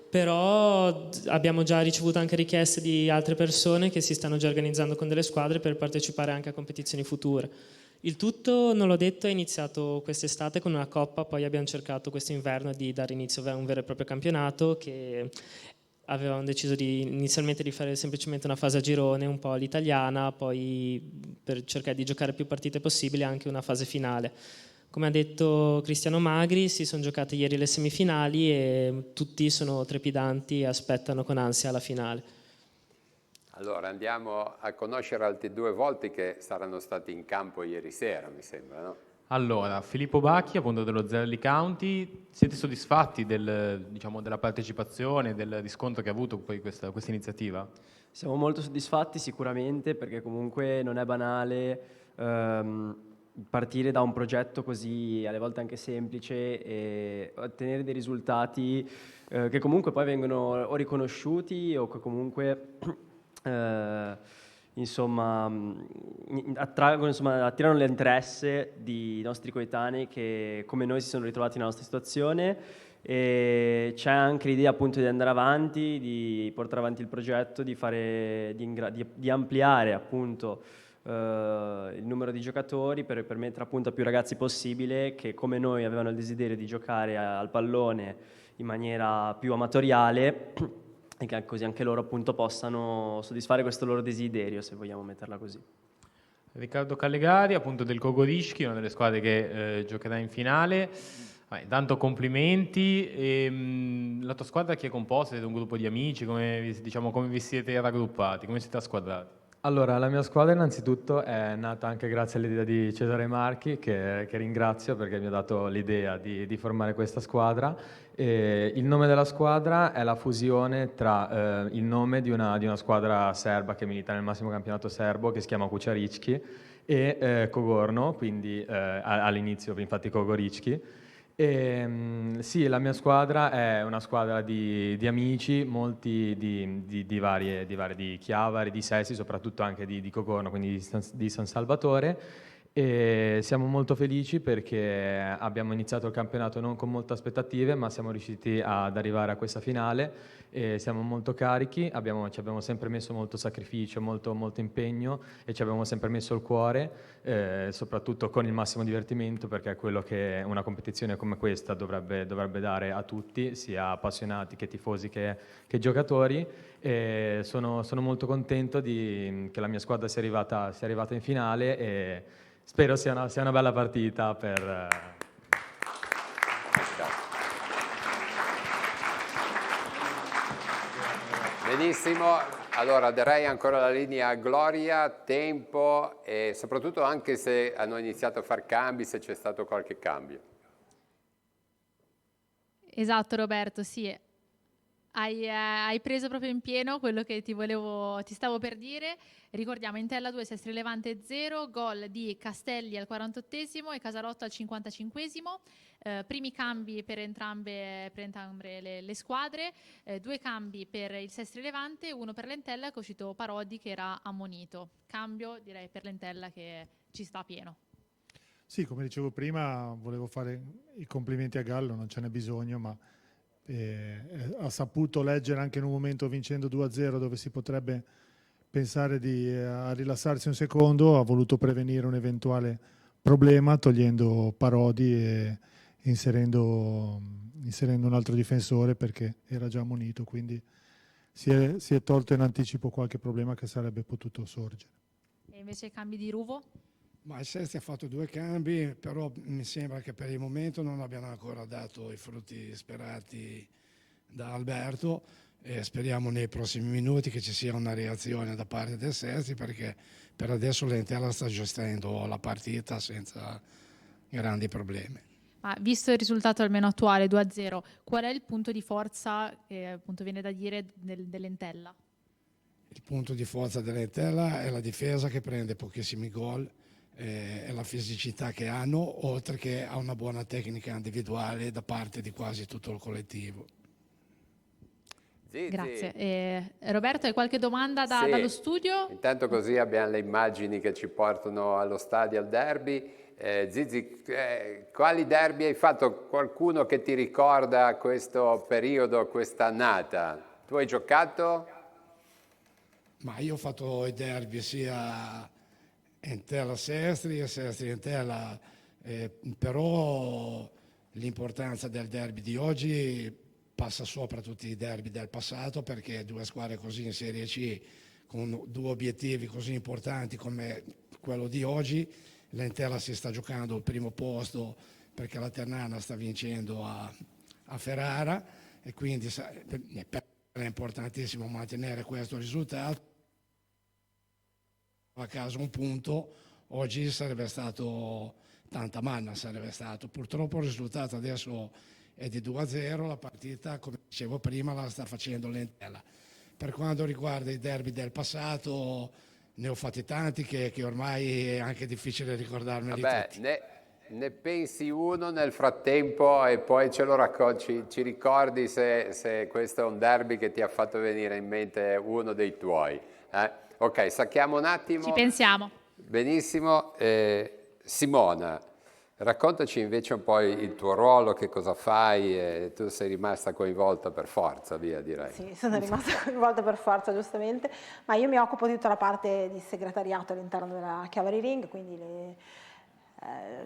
però abbiamo già ricevuto anche richieste di altre persone che si stanno già organizzando con delle squadre per partecipare anche a competizioni future. Il tutto, non l'ho detto, è iniziato quest'estate con una coppa, poi abbiamo cercato quest'inverno di dare inizio a un vero e proprio campionato, che avevamo deciso inizialmente di fare semplicemente una fase a girone, un po' all'italiana, poi per cercare di giocare più partite possibili anche una fase finale. Come ha detto Cristiano Magri, si sono giocate ieri le semifinali e tutti sono trepidanti e aspettano con ansia la finale. Allora andiamo a conoscere altri 2 volti che saranno stati in campo ieri sera, mi sembra, no? Allora, Filippo Bacchi, appunto dello Zerli County, siete soddisfatti della partecipazione, del riscontro che ha avuto poi questa iniziativa? Siamo molto soddisfatti sicuramente, perché comunque non è banale partire da un progetto così alle volte anche semplice e ottenere dei risultati che comunque poi vengono o riconosciuti o che comunque attirano l'interesse di nostri coetanei che come noi si sono ritrovati nella nostra situazione, e c'è anche l'idea appunto di andare avanti, di portare avanti il progetto, di ampliare appunto il numero di giocatori per permettere appunto a più ragazzi possibile che come noi avevano il desiderio di giocare al pallone in maniera più amatoriale, e che così anche loro appunto possano soddisfare questo loro desiderio, se vogliamo metterla così. Riccardo Callegari, appunto del Kogorischi, una delle squadre che giocherà in finale. Tanto complimenti. La tua squadra chi è composta? Siete un gruppo di amici? Come vi siete raggruppati? Come siete squadrati? Allora, la mia squadra innanzitutto è nata anche grazie all'idea di Cesare Marchi, che ringrazio perché mi ha dato l'idea di formare questa squadra. E il nome della squadra è la fusione tra il nome di una squadra serba che milita nel massimo campionato serbo, che si chiama Kučarički, e Kogorno, quindi all'inizio infatti Kogorički. Sì, la mia squadra è una squadra di amici, molti di Chiavari, di Sessi, soprattutto anche di Cogorno, quindi di San Salvatore, e siamo molto felici perché abbiamo iniziato il campionato non con molte aspettative, ma siamo riusciti ad arrivare a questa finale e siamo molto carichi, ci abbiamo sempre messo molto sacrificio, molto impegno, e ci abbiamo sempre messo il cuore, soprattutto con il massimo divertimento, perché è quello che una competizione come questa dovrebbe dare a tutti, sia appassionati che tifosi che giocatori. E sono molto contento che la mia squadra sia arrivata in finale, e spero sia una bella partita per... Benissimo, allora darei ancora la linea a Gloria, tempo e soprattutto anche se hanno iniziato a fare cambi, se c'è stato qualche cambio. Esatto Roberto, sì. Hai preso proprio in pieno quello che ti stavo per dire. Ricordiamo Entella 2, Sestri Levante 0, gol di Castelli al 48esimo e Casalotto al 55esimo. Primi cambi per entrambe le squadre, 2 cambi per il Sestri Levante, 1 per l'Entella, che è uscito Parodi che era ammonito. Cambio direi per l'Entella che ci sta pieno. Sì, come dicevo prima, volevo fare i complimenti a Gallo, non ce n'è bisogno, ma ha saputo leggere anche in un momento vincendo 2-0 dove si potrebbe pensare a rilassarsi un secondo, ha voluto prevenire un eventuale problema togliendo Parodi e inserendo un altro difensore perché era già ammonito, quindi si è tolto in anticipo qualche problema che sarebbe potuto sorgere. E invece i cambi di Ruvo? Ma il Sesti ha fatto 2 cambi, però mi sembra che per il momento non abbiano ancora dato i frutti sperati da Alberto e speriamo nei prossimi minuti che ci sia una reazione da parte del Sesti, perché per adesso l'Entella sta gestendo la partita senza grandi problemi. Ma visto il risultato almeno attuale 2-0, qual è il punto di forza che appunto viene da dire dell'Entella? Il punto di forza dell'Entella è la difesa che prende pochissimi gol, è la fisicità che hanno, oltre che a una buona tecnica individuale da parte di quasi tutto il collettivo. Zizi. Grazie. Roberto, hai qualche domanda Sì. dallo studio? Intanto così abbiamo le immagini che ci portano allo stadio, al derby. Zizi, quali derby hai fatto? Qualcuno che ti ricorda questo periodo, questa annata? Tu hai giocato? Ma io ho fatto i derby sia Entella-Sestri e Sestri-Entella, però l'importanza del derby di oggi passa sopra tutti i derby del passato, perché 2 squadre così in Serie C con 2 obiettivi così importanti come quello di oggi, l'Entella si sta giocando il primo posto perché la Ternana sta vincendo a Ferrara e quindi è importantissimo mantenere questo risultato. A caso un punto, oggi sarebbe stato tanta manna, sarebbe stato. Purtroppo il risultato adesso è di 2-0, la partita, come dicevo prima, la sta facendo l'Entella. Per quanto riguarda i derby del passato, ne ho fatti tanti che ormai è anche difficile ricordarmeli tutti. Ne pensi uno nel frattempo e poi ce lo racconti, ci ricordi se questo è un derby che ti ha fatto venire in mente uno dei tuoi. Ok, stacchiamo un attimo. Ci pensiamo. Benissimo. Simona, raccontaci invece un po' il tuo ruolo, che cosa fai. Tu sei rimasta coinvolta per forza, via direi. Sì, sono rimasta coinvolta per forza, giustamente, ma io mi occupo di tutta la parte di segretariato all'interno della Chiavari Ring, quindi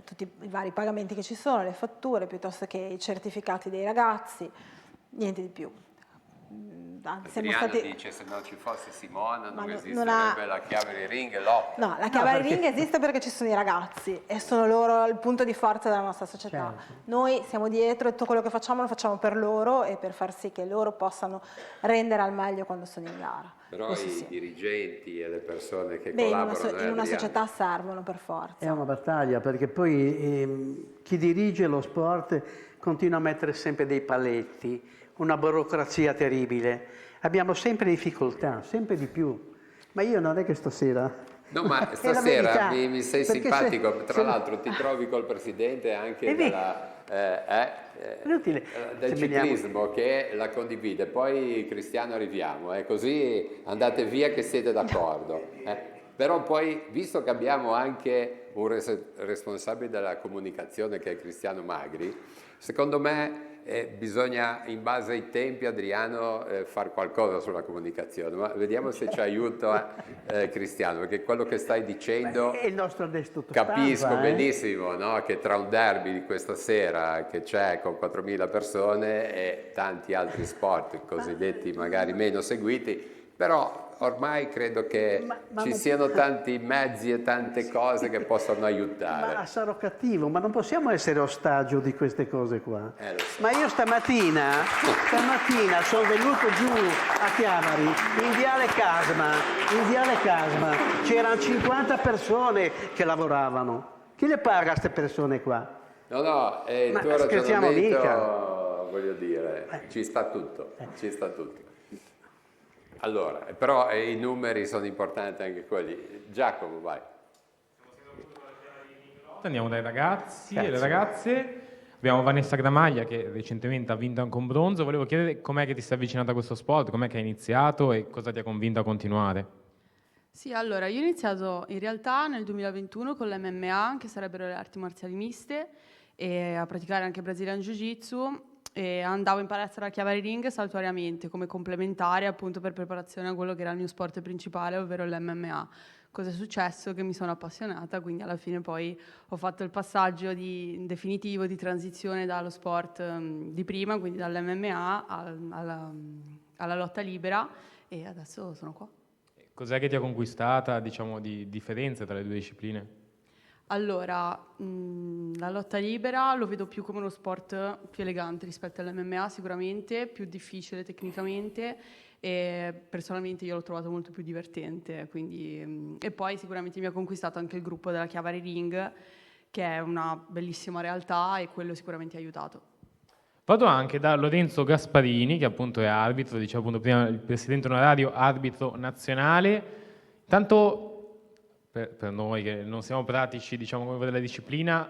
tutti i vari pagamenti che ci sono, le fatture, piuttosto che i certificati dei ragazzi, niente di più. Adriano dice se non ci fosse Simona non esisterebbe la Chiavari Ring e l'Opera. No, la Chiavari Ring esiste perché ci sono i ragazzi e sono loro il punto di forza della nostra società. Certo. Noi siamo dietro e tutto quello che facciamo lo facciamo per loro e per far sì che loro possano rendere al meglio quando sono in gara. Però i dirigenti e le persone che collaborano in una società servono per forza. È una battaglia perché poi chi dirige lo sport continua a mettere sempre dei paletti, una burocrazia terribile. Abbiamo sempre difficoltà, sempre di più. Ma io non è che stasera... No, ma stasera mi sei simpatico. Tra l'altro ti trovi col presidente anche del ciclismo che la condivide. Poi Cristiano arriviamo, così andate via che siete d'accordo. Però poi, visto che abbiamo anche un responsabile della comunicazione che è Cristiano Magri, secondo me bisogna, in base ai tempi, Adriano, fare qualcosa sulla comunicazione, ma vediamo se ci aiuta Cristiano, perché quello che stai dicendo è il nostro adesso capisco benissimo, no? Che tra un derby di questa sera che c'è con 4.000 persone e tanti altri sport cosiddetti magari meno seguiti, però ormai credo che ci siano tanti mezzi e tante cose che possono aiutare. Ma sarò cattivo, ma non possiamo essere ostaggio di queste cose qua. So. Ma io stamattina sono venuto giù a Chiavari, in Viale Casma, c'erano 50 persone che lavoravano. Chi le paga a queste persone qua? No, il tuo ragionamento, voglio dire, ci sta tutto. Allora, però i numeri sono importanti anche quelli. Giacomo, vai. Andiamo dai ragazzi e le ragazze. Abbiamo Vanessa Gramaglia che recentemente ha vinto anche un bronzo. Volevo chiedere com'è che ti sei avvicinata a questo sport, com'è che hai iniziato e cosa ti ha convinto a continuare. Sì, allora io ho iniziato in realtà nel 2021 con l'MMA, che sarebbero le arti marziali miste, e a praticare anche Brazilian Jiu-Jitsu, e andavo in palestra a Chiavari Ring saltuariamente come complementare appunto per preparazione a quello che era il mio sport principale, ovvero l'MMA. Cosa è successo? Che mi sono appassionata, quindi alla fine poi ho fatto il passaggio definitivo di transizione dallo sport di prima, quindi dall'MMA alla lotta libera, e adesso sono qua. Cos'è che ti ha conquistata, diciamo, di differenza tra le due discipline? Allora, la lotta libera lo vedo più come uno sport più elegante rispetto all'MMA, sicuramente, più difficile tecnicamente, e personalmente io l'ho trovato molto più divertente, quindi, e poi sicuramente mi ha conquistato anche il gruppo della Chiavari Ring, che è una bellissima realtà, e quello sicuramente ha aiutato. Vado anche da Lorenzo Gasparini, che appunto è arbitro, diceva appunto prima il presidente onorario, arbitro nazionale. Intanto, per noi che non siamo pratici, diciamo, come della disciplina,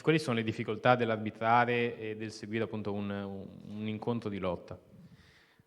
quali sono le difficoltà dell'arbitrare e del seguire appunto un incontro di lotta?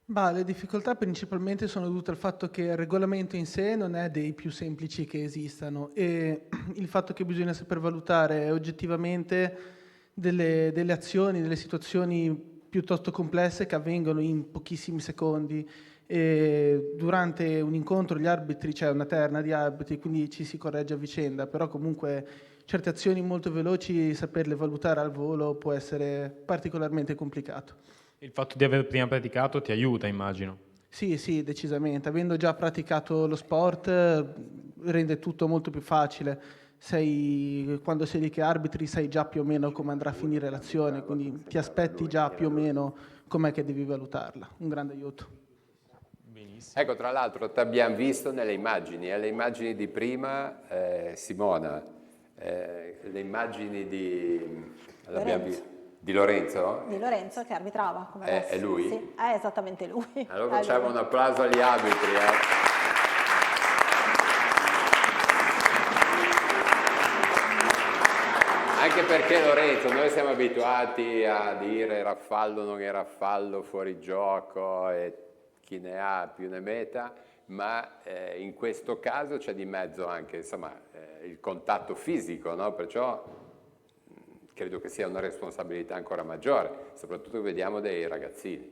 Le difficoltà principalmente sono dovute al fatto che il regolamento in sé non è dei più semplici che esistano, e il fatto che bisogna saper valutare oggettivamente delle azioni, delle situazioni piuttosto complesse che avvengono in pochissimi secondi. E durante un incontro gli arbitri, c'è una terna di arbitri, quindi ci si corregge a vicenda, però comunque certe azioni molto veloci, saperle valutare al volo può essere particolarmente complicato. Il fatto di aver prima praticato ti aiuta, immagino. Sì, decisamente. Avendo già praticato lo sport rende tutto molto più facile. Quando sei lì che arbitri sai già più o meno come andrà a finire l'azione, quindi ti aspetti già più o meno com'è che devi valutarla. Un grande aiuto. Ecco, tra l'altro ti abbiamo visto nelle immagini di prima, Simona, le immagini di Lorenzo? Di Lorenzo che arbitrava. Come È lui? Sì, è esattamente lui. Allora facciamo un applauso agli arbitri. Anche perché Lorenzo, noi siamo abituati a dire era fallo, non era fallo, fuori gioco, e chi ne ha più ne metta, ma in questo caso c'è di mezzo anche il contatto fisico, no? Perciò credo che sia una responsabilità ancora maggiore, soprattutto vediamo dei ragazzini.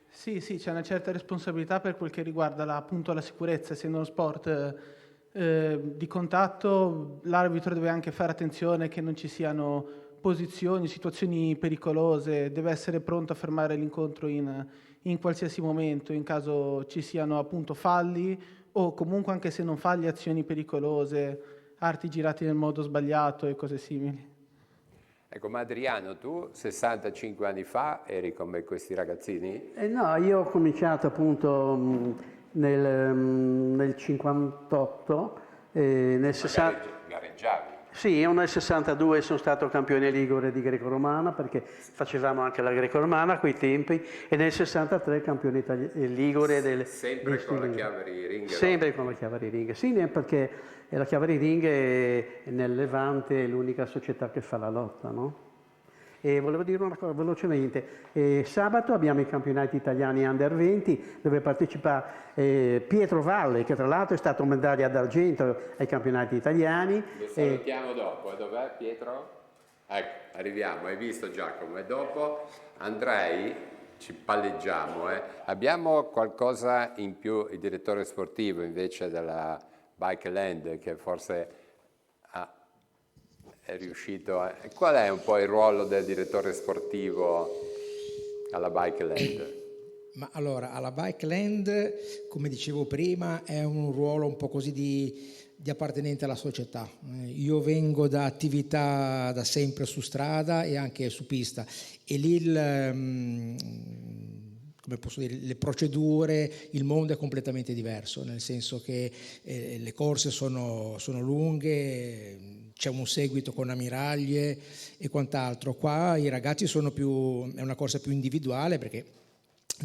Sì, c'è una certa responsabilità per quel che riguarda appunto la sicurezza. Essendo uno sport di contatto, l'arbitro deve anche fare attenzione che non ci siano posizioni, situazioni pericolose, deve essere pronto a fermare l'incontro in qualsiasi momento, in caso ci siano appunto falli, o comunque, anche se non falli, azioni pericolose, arti girati nel modo sbagliato e cose simili. Ecco, ma Adriano, tu 65 anni fa eri come questi ragazzini? No, io ho cominciato appunto nel 58, nel 60... Gareggiavi? Sì, io nel 62 sono stato campione ligure di greco-romana, perché facevamo anche la greco-romana a quei tempi, e nel 63 campione ligure del... Sempre con la Chiavari Ring? Sempre con la Chiavari Ring, sì, perché la Chiavari Ring è nel Levante, è l'unica società che fa la lotta, no? E volevo dire una cosa velocemente. Sabato abbiamo i campionati italiani Under 20, dove partecipa Pietro Valle, che tra l'altro è stato medaglia d'argento ai campionati italiani. Lo salutiamo dopo. Dov'è Pietro? Ecco, arriviamo. Hai visto Giacomo? E dopo Andrei, ci palleggiamo. Abbiamo qualcosa in più, il direttore sportivo invece della Bike Land, che forse è riuscito a... Qual è un po' il ruolo del direttore sportivo alla Bike Land? Ma allora, alla Bike Land, come dicevo prima, è un ruolo un po' così di appartenente alla società. Io vengo da attività da sempre su strada e anche su pista, e lì come posso dire, le procedure, il mondo è completamente diverso, nel senso che le corse sono lunghe, c'è un seguito con ammiraglie e quant'altro. Qua i ragazzi è una corsa più individuale, perché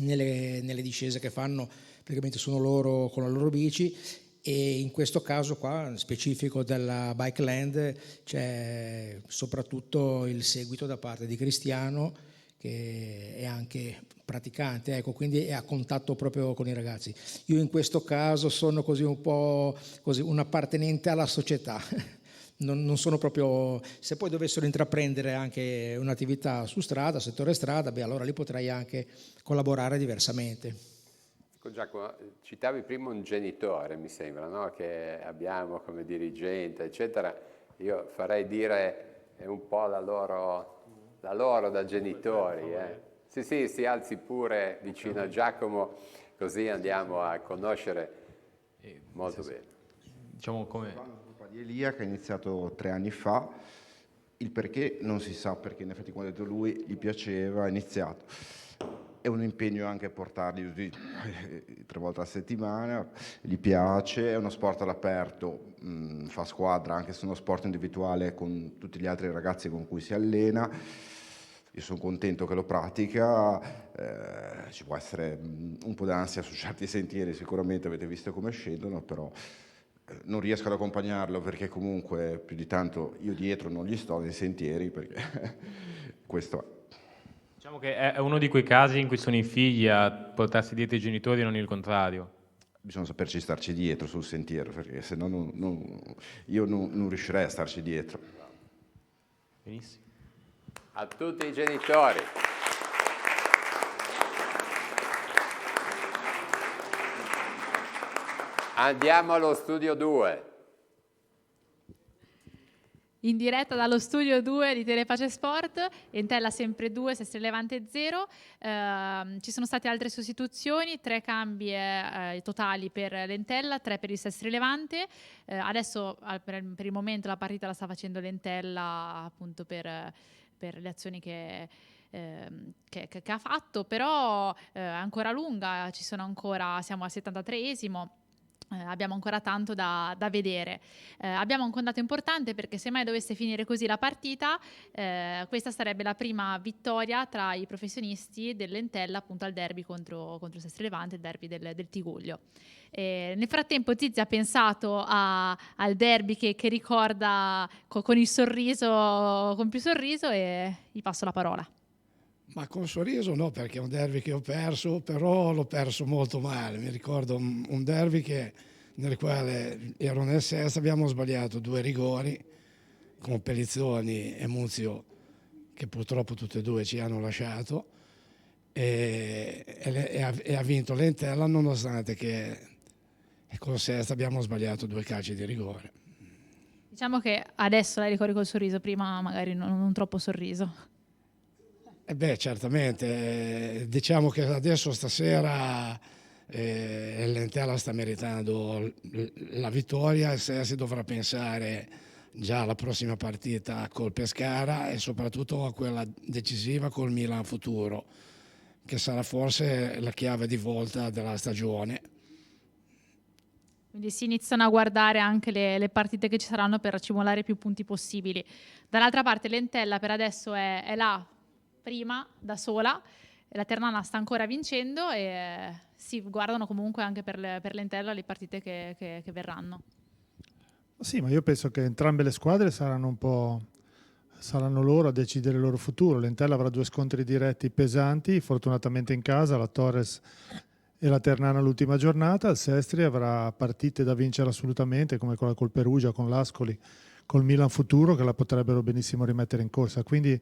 nelle discese che fanno praticamente sono loro con la loro bici, e in questo caso qua specifico della Bike Land c'è soprattutto il seguito da parte di Cristiano, che è anche praticante, ecco, quindi è a contatto proprio con i ragazzi. Io in questo caso sono così un po' così, un appartenente alla società. Non sono proprio, se poi dovessero intraprendere anche un'attività su strada, settore strada, beh, allora lì potrei anche collaborare diversamente. Giacomo, citavi prima un genitore, mi sembra, no? Che abbiamo come dirigente, eccetera. Io farei dire è un po' la loro da genitori. Sì, si alzi pure vicino a Giacomo, così andiamo a conoscere molto bene. Diciamo come di Elia, che ha iniziato 3 anni fa. Il perché non si sa, perché in effetti quando ha detto lui gli piaceva, ha iniziato. È un impegno anche portarli 3 volte a settimana, gli piace, è uno sport all'aperto, fa squadra anche se è uno sport individuale con tutti gli altri ragazzi con cui si allena. Io sono contento che lo pratica, ci può essere un po' d'ansia su certi sentieri, sicuramente avete visto come scendono, però non riesco ad accompagnarlo perché comunque più di tanto io dietro non gli sto nei sentieri, perché questo è. Diciamo che è uno di quei casi in cui sono i figli a portarsi dietro i genitori e non il contrario. Bisogna saperci starci dietro sul sentiero, perché se no io non riuscirei a starci dietro. Benissimo. A tutti i genitori. Andiamo allo studio 2. In diretta dallo studio 2 di Telepace Sport, Entella sempre 2, Sestri Levante 0. Ci sono state altre sostituzioni, 3 cambi totali per l'Entella, 3 per il Sestri Levante. Adesso per il momento la partita la sta facendo l'Entella appunto per le azioni che ha fatto, però è ancora lunga, siamo al 73esimo. Abbiamo ancora tanto da vedere. Abbiamo un dato importante, perché se mai dovesse finire così la partita, questa sarebbe la prima vittoria tra i professionisti dell'Entella appunto al derby contro Sestri Levante, il derby del Tigullio. Nel frattempo Zizi ha pensato al derby che ricorda con il sorriso, con più sorriso, e gli passo la parola. Ma con sorriso no, perché è un derby che ho perso, però l'ho perso molto male. Mi ricordo un derby nel quale ero nel sesto, abbiamo sbagliato 2 rigori con Pellizzoni e Muzio, che purtroppo tutti e 2 ci hanno lasciato, e ha vinto l'Entella, nonostante che con il sesto abbiamo sbagliato 2 calci di rigore. Diciamo che adesso la ricordi col sorriso, prima magari non troppo sorriso. Certamente, diciamo che adesso stasera l'Entella sta meritando la vittoria, e se si dovrà pensare già alla prossima partita col Pescara e soprattutto a quella decisiva col Milan Futuro, che sarà forse la chiave di volta della stagione. Quindi si iniziano a guardare anche le partite che ci saranno per accumulare più punti possibili. Dall'altra parte l'Entella per adesso è là prima da sola, la Ternana sta ancora vincendo, e si guardano comunque anche per l'Entella le partite che verranno. Sì, ma io penso che entrambe le squadre saranno loro a decidere il loro futuro. L'Entella avrà 2 scontri diretti pesanti, fortunatamente in casa, la Torres e la Ternana l'ultima giornata. Il Sestri avrà partite da vincere assolutamente, come quella col Perugia, con l'Ascoli, col Milan Futuro, che la potrebbero benissimo rimettere in corsa. Quindi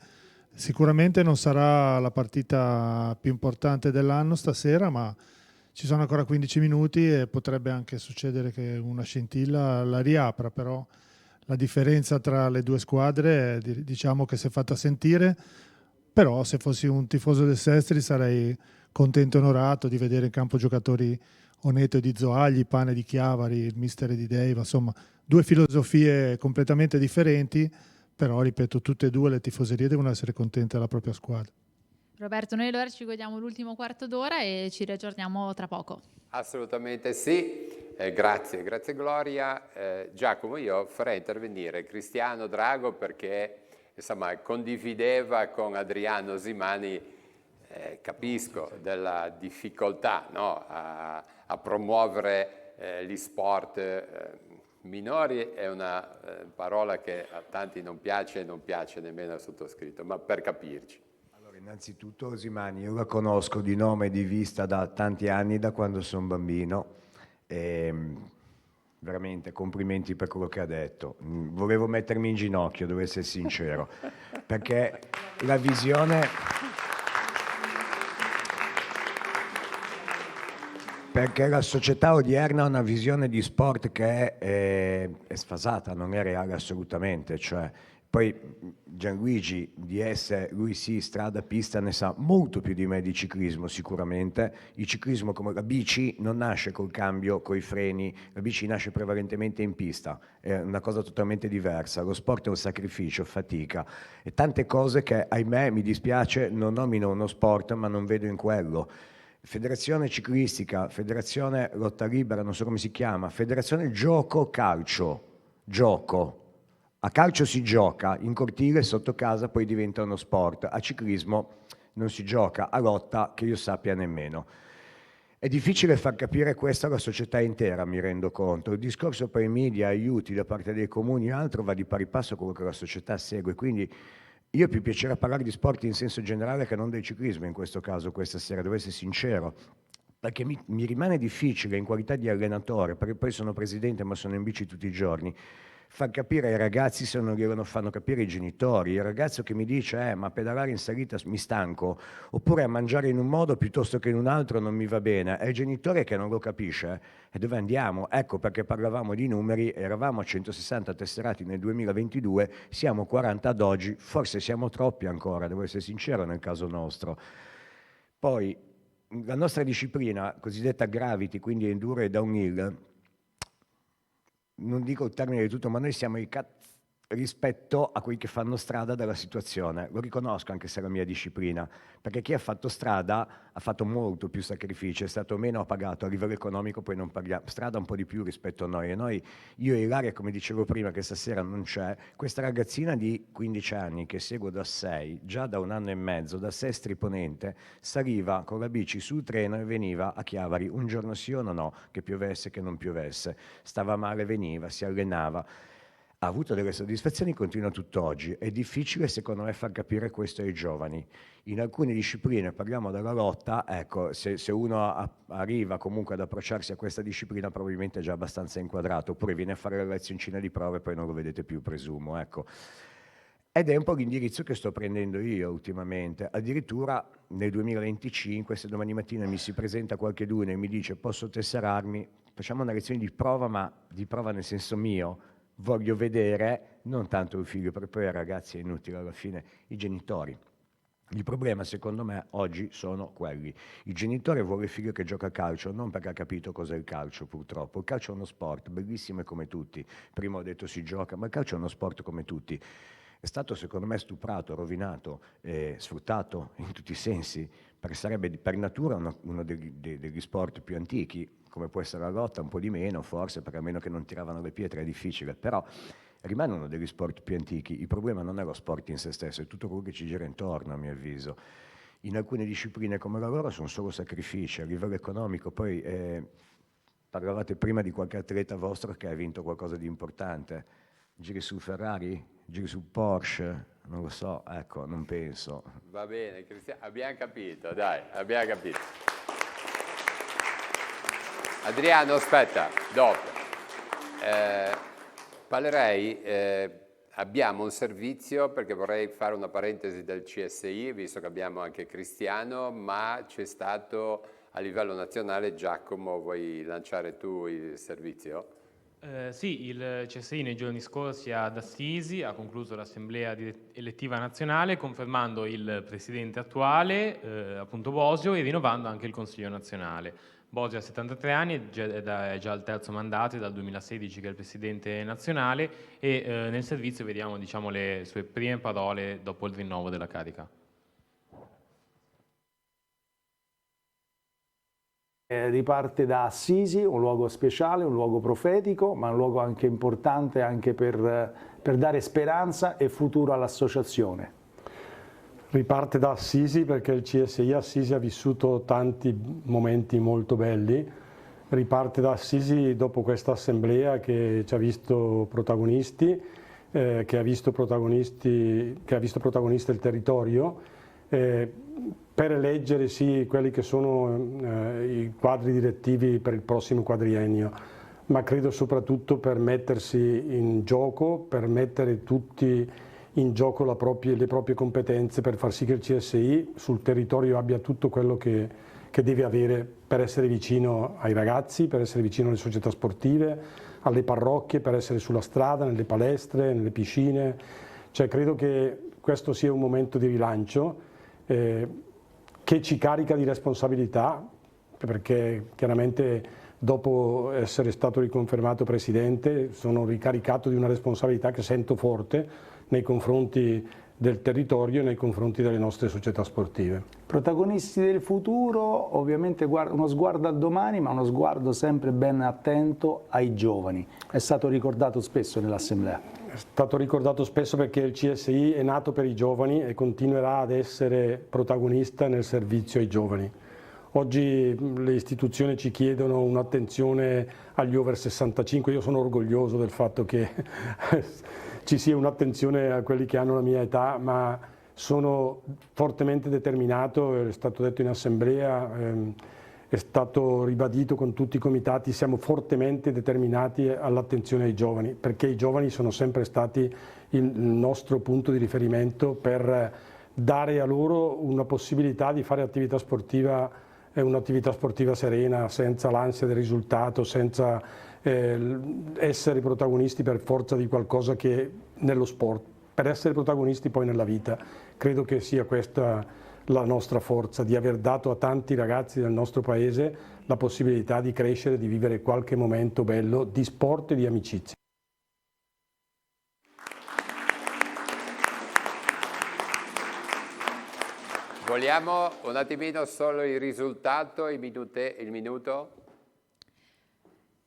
sicuramente non sarà la partita più importante dell'anno stasera, ma ci sono ancora 15 minuti e potrebbe anche succedere che una scintilla la riapra, però la differenza tra le 2 squadre diciamo che si è fatta sentire. Però se fossi un tifoso del Sestri sarei contento e onorato di vedere in campo giocatori Oneto e di Zoagli, Pane di Chiavari, il mister di Deiva, insomma 2 filosofie completamente differenti. Però, ripeto, tutte e 2 le tifoserie devono essere contente della propria squadra. Roberto, noi allora ci godiamo l'ultimo quarto d'ora e ci riaggiorniamo tra poco. Assolutamente sì, grazie Gloria. Giacomo, io farei intervenire Cristiano Drago perché insomma condivideva con Adriano Simani, capisco, della difficoltà, no? a promuovere gli sport minori. È una parola che a tanti non piace nemmeno al sottoscritto, ma per capirci. Allora, Innanzitutto Osimani, io la conosco di nome e di vista da tanti anni, da quando sono bambino, e veramente complimenti per quello che ha detto. Volevo mettermi in ginocchio, devo essere sincero, perché la visione... Perché la società odierna ha una visione di sport che è sfasata, non è reale assolutamente. Cioè, poi Gianluigi, lui sì, strada, pista, ne sa molto più di me di ciclismo sicuramente. Il ciclismo, come la bici, non nasce col cambio, coi freni, la bici nasce prevalentemente in pista, è una cosa totalmente diversa. Lo sport è un sacrificio, fatica e tante cose che, ahimè, mi dispiace, non nomino uno sport, ma non vedo in quello. Federazione ciclistica, federazione lotta libera, non so come si chiama, federazione gioco calcio, gioco. A calcio si gioca, in cortile, sotto casa, poi diventa uno sport. A ciclismo non si gioca, a lotta che io sappia nemmeno. È difficile far capire questo alla società intera, mi rendo conto. Il discorso per i media, aiuti da parte dei comuni e altro va di pari passo con quello che la società segue, quindi io ho più piacere a parlare di sport in senso generale che non del ciclismo in questo caso, questa sera, devo essere sincero, perché mi rimane difficile in qualità di allenatore, perché poi sono presidente ma sono in bici tutti i giorni, far capire ai ragazzi se non glielo fanno capire i genitori. Il ragazzo che mi dice ma pedalare in salita mi stanco, oppure a mangiare in un modo piuttosto che in un altro non mi va bene, è il genitore che non lo capisce. E dove andiamo? Ecco perché parlavamo di numeri, eravamo a 160 tesserati nel 2022, siamo 40 ad oggi, forse siamo troppi ancora, devo essere sincero nel caso nostro. Poi la nostra disciplina, cosiddetta gravity, quindi enduro e downhill, non dico il termine di tutto, ma noi siamo rispetto a quelli che fanno strada della situazione. Lo riconosco anche se è la mia disciplina, perché chi ha fatto strada ha fatto molto più sacrifici, è stato meno pagato a livello economico, poi non parliamo, strada un po' di più rispetto a noi. E noi, io e Ilaria, come dicevo prima, che stasera non c'è, questa ragazzina di 15 anni che seguo da 6, già da 1 anno e mezzo, da Sestri Ponente, saliva con la bici sul treno e veniva a Chiavari, un giorno sì o no, che piovesse, che non piovesse, stava male, veniva, si allenava. Ha avuto delle soddisfazioni, continua tutt'oggi. È difficile secondo me far capire questo ai giovani. In alcune discipline, parliamo della lotta, ecco, se uno arriva comunque ad approcciarsi a questa disciplina probabilmente è già abbastanza inquadrato, oppure viene a fare la lezioncina di prova e poi non lo vedete più, presumo, ecco. Ed è un po' l'indirizzo che sto prendendo io ultimamente. Addirittura nel 2025, se domani mattina mi si presenta qualcheduno e mi dice posso tesserarmi, facciamo una lezione di prova, ma di prova nel senso mio, voglio vedere non tanto il figlio, perché poi ragazzi è inutile alla fine, i genitori. Il problema secondo me oggi sono quelli. Il genitore vuole il figlio che gioca a calcio, non perché ha capito cos'è il calcio purtroppo. Il calcio è uno sport, bellissimo come tutti. Prima ho detto si gioca, ma il calcio è uno sport come tutti. È stato secondo me stuprato, rovinato, sfruttato in tutti i sensi, perché sarebbe per natura uno degli sport più antichi, come può essere la lotta, un po' di meno forse, perché a meno che non tiravano le pietre è difficile, però rimane uno degli sport più antichi. Il problema non è lo sport in se stesso, è tutto quello che ci gira intorno, a mio avviso. In alcune discipline come la loro sono solo sacrifici, a livello economico. Poi parlavate prima di qualche atleta vostro che ha vinto qualcosa di importante, giri sul Ferrari, giri sul Porsche, non lo so, ecco, non penso. Va bene, Cristiano, abbiamo capito, dai, abbiamo capito. Adriano, aspetta, dopo. Parlerei, abbiamo un servizio, perché vorrei fare una parentesi del CSI, visto che abbiamo anche Cristiano, ma c'è stato a livello nazionale, Giacomo, vuoi lanciare tu il servizio? Sì, il CSI nei giorni scorsi ad Assisi ha concluso l'assemblea elettiva nazionale confermando il presidente attuale, appunto Bosio, e rinnovando anche il Consiglio nazionale. Bosio ha 73 anni, è già al terzo mandato, è dal 2016 che è il presidente nazionale e nel servizio vediamo le sue prime parole dopo il rinnovo della carica. Riparte da Assisi, un luogo speciale, un luogo profetico, ma un luogo anche importante anche per dare speranza e futuro all'associazione. Riparte da Assisi perché il CSI Assisi ha vissuto tanti momenti molto belli. Riparte da Assisi dopo questa assemblea che ci ha visto protagonisti, che ha visto protagonista il territorio per eleggere sì quelli che sono i quadri direttivi per il prossimo quadriennio, ma credo soprattutto per mettersi in gioco, per mettere tutti in gioco le proprie competenze, per far sì che il CSI sul territorio abbia tutto quello che deve avere per essere vicino ai ragazzi, per essere vicino alle società sportive, alle parrocchie, per essere sulla strada, nelle palestre, nelle piscine. Cioè, credo che questo sia un momento di rilancio che ci carica di responsabilità, perché chiaramente dopo essere stato riconfermato presidente sono ricaricato di una responsabilità che sento forte nei confronti del territorio e nei confronti delle nostre società sportive. Protagonisti del futuro, ovviamente uno sguardo al domani, ma uno sguardo sempre ben attento ai giovani. È stato ricordato spesso nell'Assemblea. È stato ricordato spesso perché il CSI è nato per i giovani e continuerà ad essere protagonista nel servizio ai giovani. Oggi le istituzioni ci chiedono un'attenzione agli over 65, io sono orgoglioso del fatto che ci sia un'attenzione a quelli che hanno la mia età, ma sono fortemente determinato, è stato detto in assemblea, è stato ribadito con tutti i comitati, siamo fortemente determinati all'attenzione ai giovani, perché i giovani sono sempre stati il nostro punto di riferimento per dare a loro una possibilità di fare attività sportiva, un'attività sportiva serena, senza l'ansia del risultato, senza essere protagonisti per forza di qualcosa che nello sport, per essere protagonisti poi nella vita. Credo che sia questa la nostra forza, di aver dato a tanti ragazzi del nostro paese la possibilità di crescere, di vivere qualche momento bello di sport e di amicizia. Vogliamo un attimino solo il risultato, il minuto?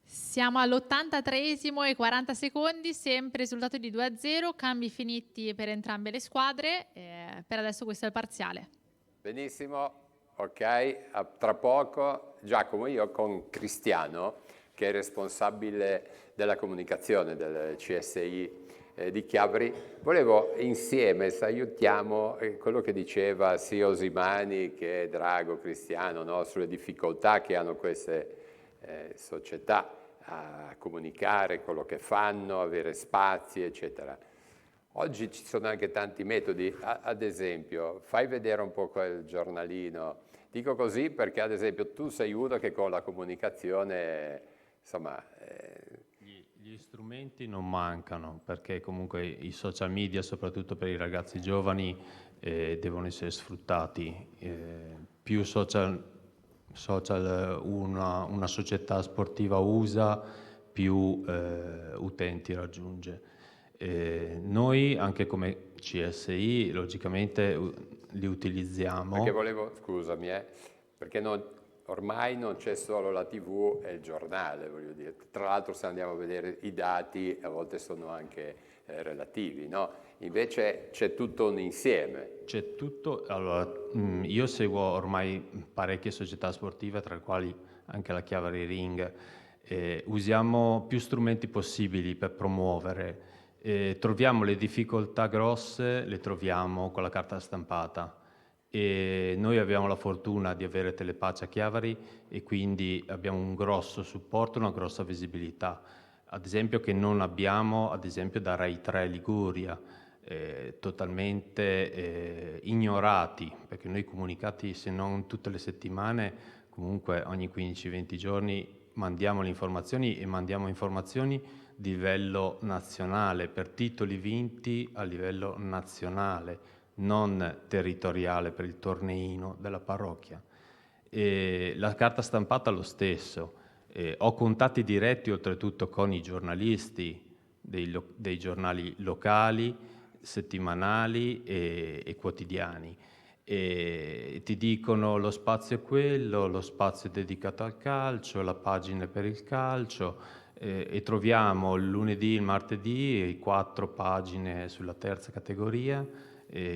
Siamo all'83esimo e 40 secondi, sempre risultato di 2-0, cambi finiti per entrambe le squadre, per adesso questo è il parziale. Benissimo, ok, tra poco Giacomo, io con Cristiano, che è responsabile della comunicazione del CSI di Chiavari, volevo insieme, se aiutiamo quello che diceva sia Osimani che Drago, Cristiano, no? Sulle difficoltà che hanno queste società a comunicare quello che fanno, avere spazi, eccetera. Oggi ci sono anche tanti metodi, ad esempio, fai vedere un po' quel giornalino. Dico così perché, ad esempio, tu sei uno che con la comunicazione, insomma... Gli strumenti non mancano, perché comunque i social media, soprattutto per i ragazzi giovani, devono essere sfruttati. Più social una società sportiva usa, più utenti raggiunge. Noi anche come CSI logicamente li utilizziamo. Perché volevo, scusami, perché ormai non c'è solo la TV e il giornale, voglio dire. Tra l'altro se andiamo a vedere i dati a volte sono anche relativi, no? Invece c'è tutto un insieme. C'è tutto, allora io seguo ormai parecchie società sportive, tra le quali anche la Chiavari Ring. Usiamo più strumenti possibili per promuovere. Troviamo le difficoltà grosse, le troviamo con la carta stampata. E noi abbiamo la fortuna di avere Telepace a Chiavari e quindi abbiamo un grosso supporto, una grossa visibilità. Ad esempio che non abbiamo, ad esempio da Rai 3 Liguria, totalmente ignorati, perché noi comunicati se non tutte le settimane, comunque ogni 15-20 giorni mandiamo le informazioni e mandiamo informazioni di livello nazionale, per titoli vinti a livello nazionale, non territoriale per il torneino della parrocchia. La carta stampata lo stesso. Ho contatti diretti oltretutto con i giornalisti dei giornali locali, settimanali e quotidiani. Ti dicono lo spazio è quello, lo spazio è dedicato al calcio, la pagina è per il calcio, e troviamo il lunedì, il martedì 4 pagine sulla terza categoria,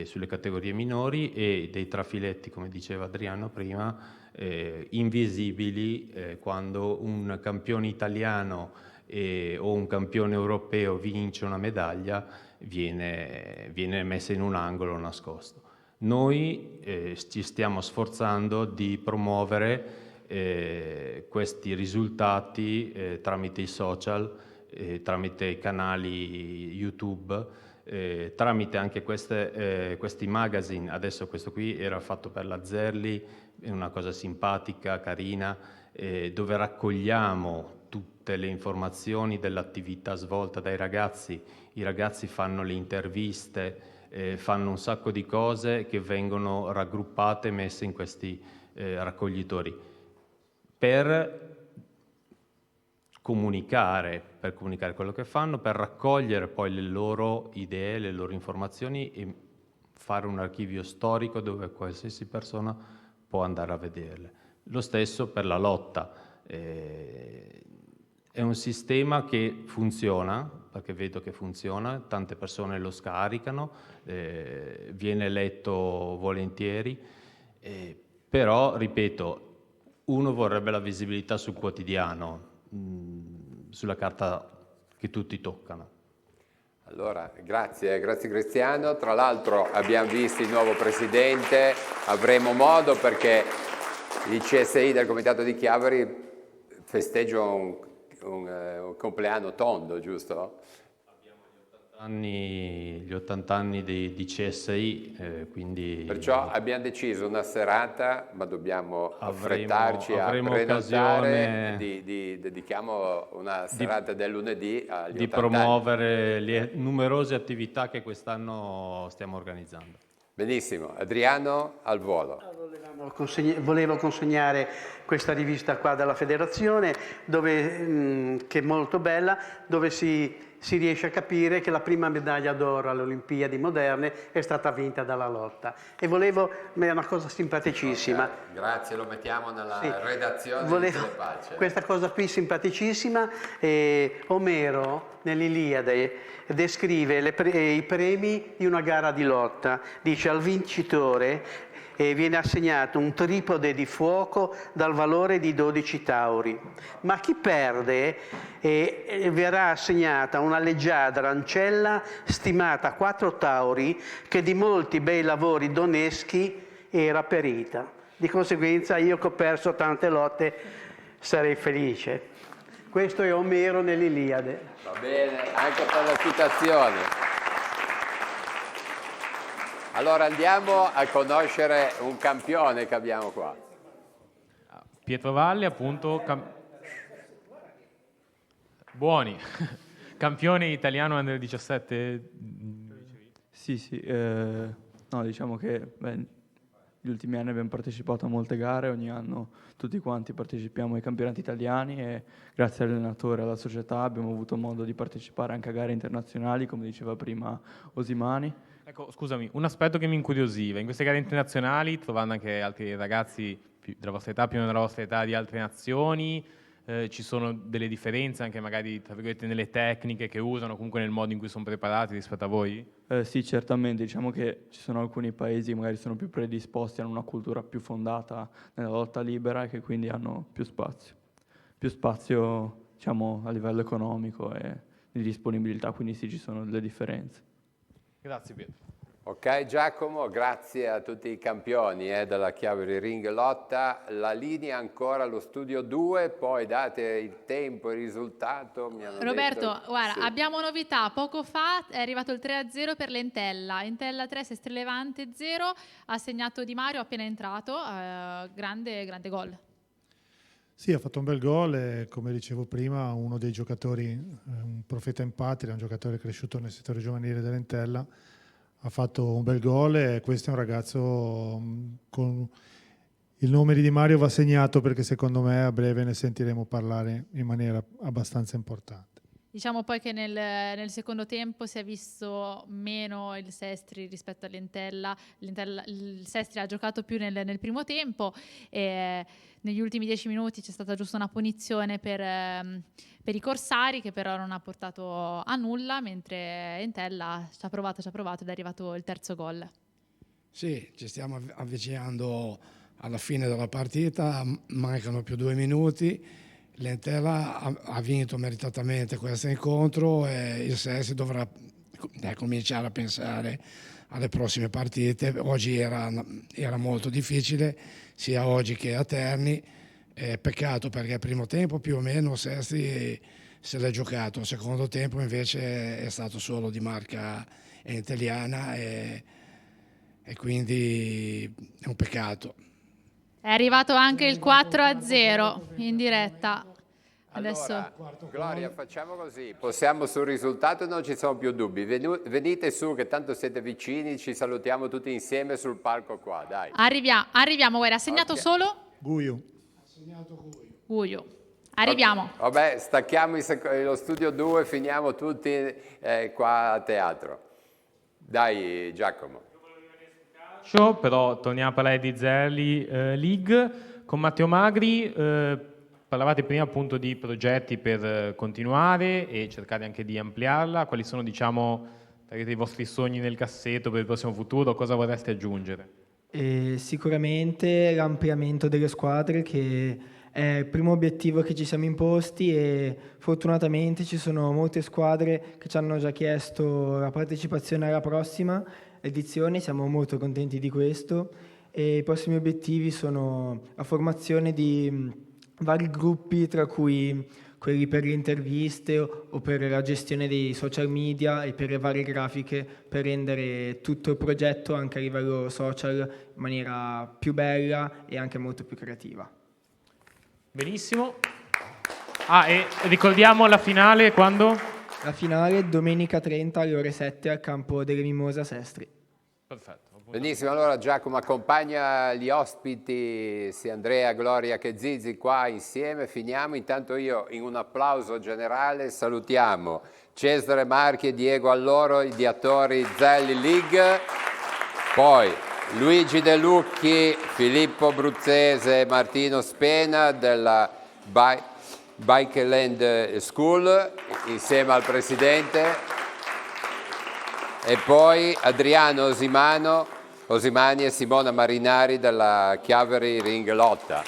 sulle categorie minori, e dei trafiletti, come diceva Adriano prima, invisibili quando un campione italiano o un campione europeo vince una medaglia, viene messa in un angolo nascosto. Noi ci stiamo sforzando di promuovere questi risultati tramite i social, tramite i canali YouTube, tramite anche questi magazine. Adesso questo qui era fatto per la Zerli, è una cosa simpatica, carina, dove raccogliamo tutte le informazioni dell'attività svolta dai ragazzi. I ragazzi fanno le interviste, fanno un sacco di cose che vengono raggruppate e messe in questi raccoglitori per comunicare quello che fanno, per raccogliere poi le loro idee, le loro informazioni e fare un archivio storico dove qualsiasi persona può andare a vederle. Lo stesso per la lotta. È un sistema che funziona, perché vedo che funziona, tante persone lo scaricano, viene letto volentieri, però, ripeto, uno vorrebbe la visibilità sul quotidiano, sulla carta che tutti toccano. Allora, grazie Cristiano. Tra l'altro abbiamo visto il nuovo presidente, avremo modo perché il CSI del Comitato di Chiavari festeggia un compleanno tondo, giusto? Gli 80 anni di CSI, quindi... Perciò abbiamo deciso una serata, ma dobbiamo affrettarci a prenotare, occasione dedichiamo una serata del lunedì agli 80 di promuovere le numerose attività che quest'anno stiamo organizzando. Benissimo, Adriano al volo. Volevo consegnare questa rivista qua dalla federazione, che è molto bella, dove si riesce a capire che la prima medaglia d'oro alle Olimpiadi moderne è stata vinta dalla lotta. E è una cosa simpaticissima. Okay, grazie, lo mettiamo nella redazione di Telepace. Questa cosa qui simpaticissima, Omero nell'Iliade descrive i premi di una gara di lotta. Dice: al vincitore viene assegnato un tripode di fuoco dal valore di 12 tauri, ma a chi perde verrà assegnata una leggiadra ancella stimata a 4 tauri, che di molti bei lavori doneschi era perita. Di conseguenza io che ho perso tante lotte sarei felice. Questo è Omero nell'Iliade. Va bene, anche per la citazione. Allora andiamo a conoscere un campione che abbiamo qua. Pietro Valli, appunto, Buoni, campione italiano under 17. Sì, no, diciamo che negli ultimi anni abbiamo partecipato a molte gare, ogni anno tutti quanti partecipiamo ai campionati italiani e grazie all'allenatore e alla società abbiamo avuto modo di partecipare anche a gare internazionali, come diceva prima Osimani. Ecco, scusami, un aspetto che mi incuriosiva, in queste gare internazionali, trovando anche altri ragazzi della vostra età, più o meno della vostra età, di altre nazioni, ci sono delle differenze anche magari, tra virgolette, nelle tecniche che usano, comunque nel modo in cui sono preparati rispetto a voi? Sì, certamente, diciamo che ci sono alcuni paesi che magari sono più predisposti, hanno una cultura più fondata nella lotta libera e che quindi hanno più spazio diciamo, a livello economico e di disponibilità, quindi sì, ci sono delle differenze. Grazie Pietro. Ok Giacomo, grazie a tutti i campioni della Chiavari Ring Lotta. La linea ancora allo studio 2, poi date il tempo, il risultato. Roberto, guarda, sì. Abbiamo novità. Poco fa è arrivato il 3-0 per l'Entella. Entella 3, Sestri Levante 0, ha segnato Di Mario appena entrato, grande gol. Sì, ha fatto un bel gol e, come dicevo prima, uno dei giocatori, un profeta in patria, un giocatore cresciuto nel settore giovanile dell'Entella, ha fatto un bel gol e questo è un ragazzo con il nome di Di Mario va segnato, perché secondo me a breve ne sentiremo parlare in maniera abbastanza importante. Diciamo poi che nel secondo tempo si è visto meno il Sestri rispetto all'Entella. Il Sestri ha giocato più nel primo tempo e negli ultimi 10 minuti c'è stata giusto una punizione per i corsari, che però non ha portato a nulla, mentre Entella ci ha provato ed è arrivato il terzo gol. Sì, ci stiamo avvicinando alla fine della partita, mancano più 2 minuti. L'Entella ha vinto meritatamente questo incontro e il Sestri dovrà cominciare a pensare alle prossime partite. Oggi era molto difficile, sia oggi che a Terni. Peccato perché il primo tempo più o meno Sestri se l'è giocato, il secondo tempo invece è stato solo di marca italiana e quindi è un peccato. È arrivato anche il 4-0 in diretta. Adesso... Allora, Gloria, facciamo così, possiamo sul risultato, non ci sono più dubbi, venite su che tanto siete vicini, ci salutiamo tutti insieme sul palco qua, dai. Arriviamo, guarda, ha segnato solo? Guiu. Guiu. Arriviamo. Vabbè, stacchiamo lo studio 2, finiamo tutti qua a teatro. Dai Giacomo. Però torniamo a parlare di Zerli League con Matteo Magri. Parlavate prima appunto di progetti per continuare e cercare anche di ampliarla. Quali sono, diciamo, i vostri sogni nel cassetto per il prossimo futuro? Cosa vorreste aggiungere? Sicuramente l'ampliamento delle squadre, che è il primo obiettivo che ci siamo imposti, e fortunatamente ci sono molte squadre che ci hanno già chiesto la partecipazione alla prossima edizione. Siamo molto contenti di questo, e i prossimi obiettivi sono la formazione di vari gruppi, tra cui quelli per le interviste o per la gestione dei social media e per le varie grafiche, per rendere tutto il progetto anche a livello social in maniera più bella e anche molto più creativa. Benissimo. E ricordiamo la finale quando? La finale domenica 30 alle ore 7 al campo delle Mimose a Sestri. Perfetto. Benissimo, allora Giacomo accompagna gli ospiti, sia Andrea, Gloria che Zizi qua insieme, finiamo. Intanto io in un applauso generale salutiamo Cesare Marchi e Diego Alloro, ideatori Zerli League, poi Luigi De Lucchi, Filippo Bruzzese e Martino Spena della Bikeland School insieme al presidente, e poi Adriano Osimani e Simona Marinari della Chiavari Ring Lotta.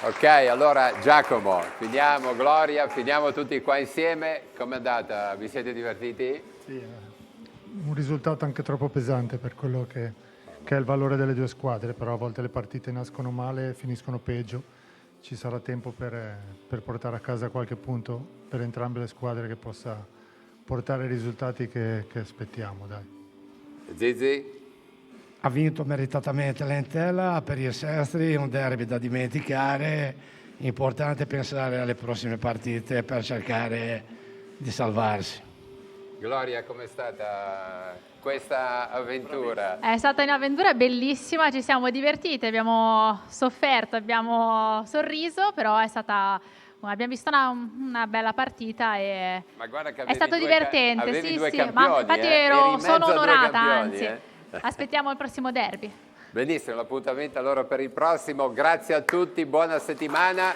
Ok, allora Giacomo, finiamo, Gloria, finiamo tutti qua insieme. Com'è andata? Vi siete divertiti? Sì, un risultato anche troppo pesante per quello che è il valore delle due squadre, però a volte le partite nascono male e finiscono peggio. Ci sarà tempo per portare a casa qualche punto per entrambe le squadre che possa portare i risultati che aspettiamo, dai. Zizi? Ha vinto meritatamente l'Entella per il Sestri, un derby da dimenticare, importante pensare alle prossime partite per cercare di salvarsi. Gloria, com'è stata questa avventura? È stata un'avventura bellissima, ci siamo divertiti, abbiamo sofferto, abbiamo sorriso, però abbiamo visto una bella partita e è stato divertente. Avevi due campioni, campioni, ma infatti sono onorata, campioni, anzi. Aspettiamo il prossimo derby. Benissimo, l'appuntamento allora per il prossimo. Grazie a tutti, buona settimana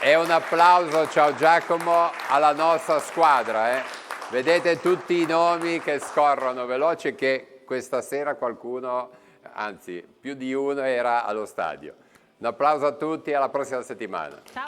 e un applauso, ciao Giacomo, alla nostra squadra. Vedete tutti i nomi che scorrono veloce, che questa sera qualcuno, anzi più di uno, era allo stadio. Un applauso a tutti e alla prossima settimana. Ciao.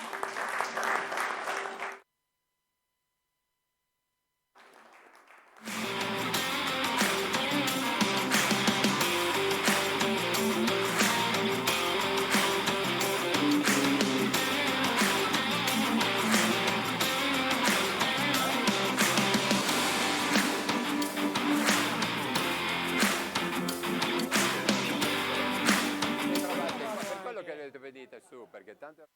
Venite su perché tanto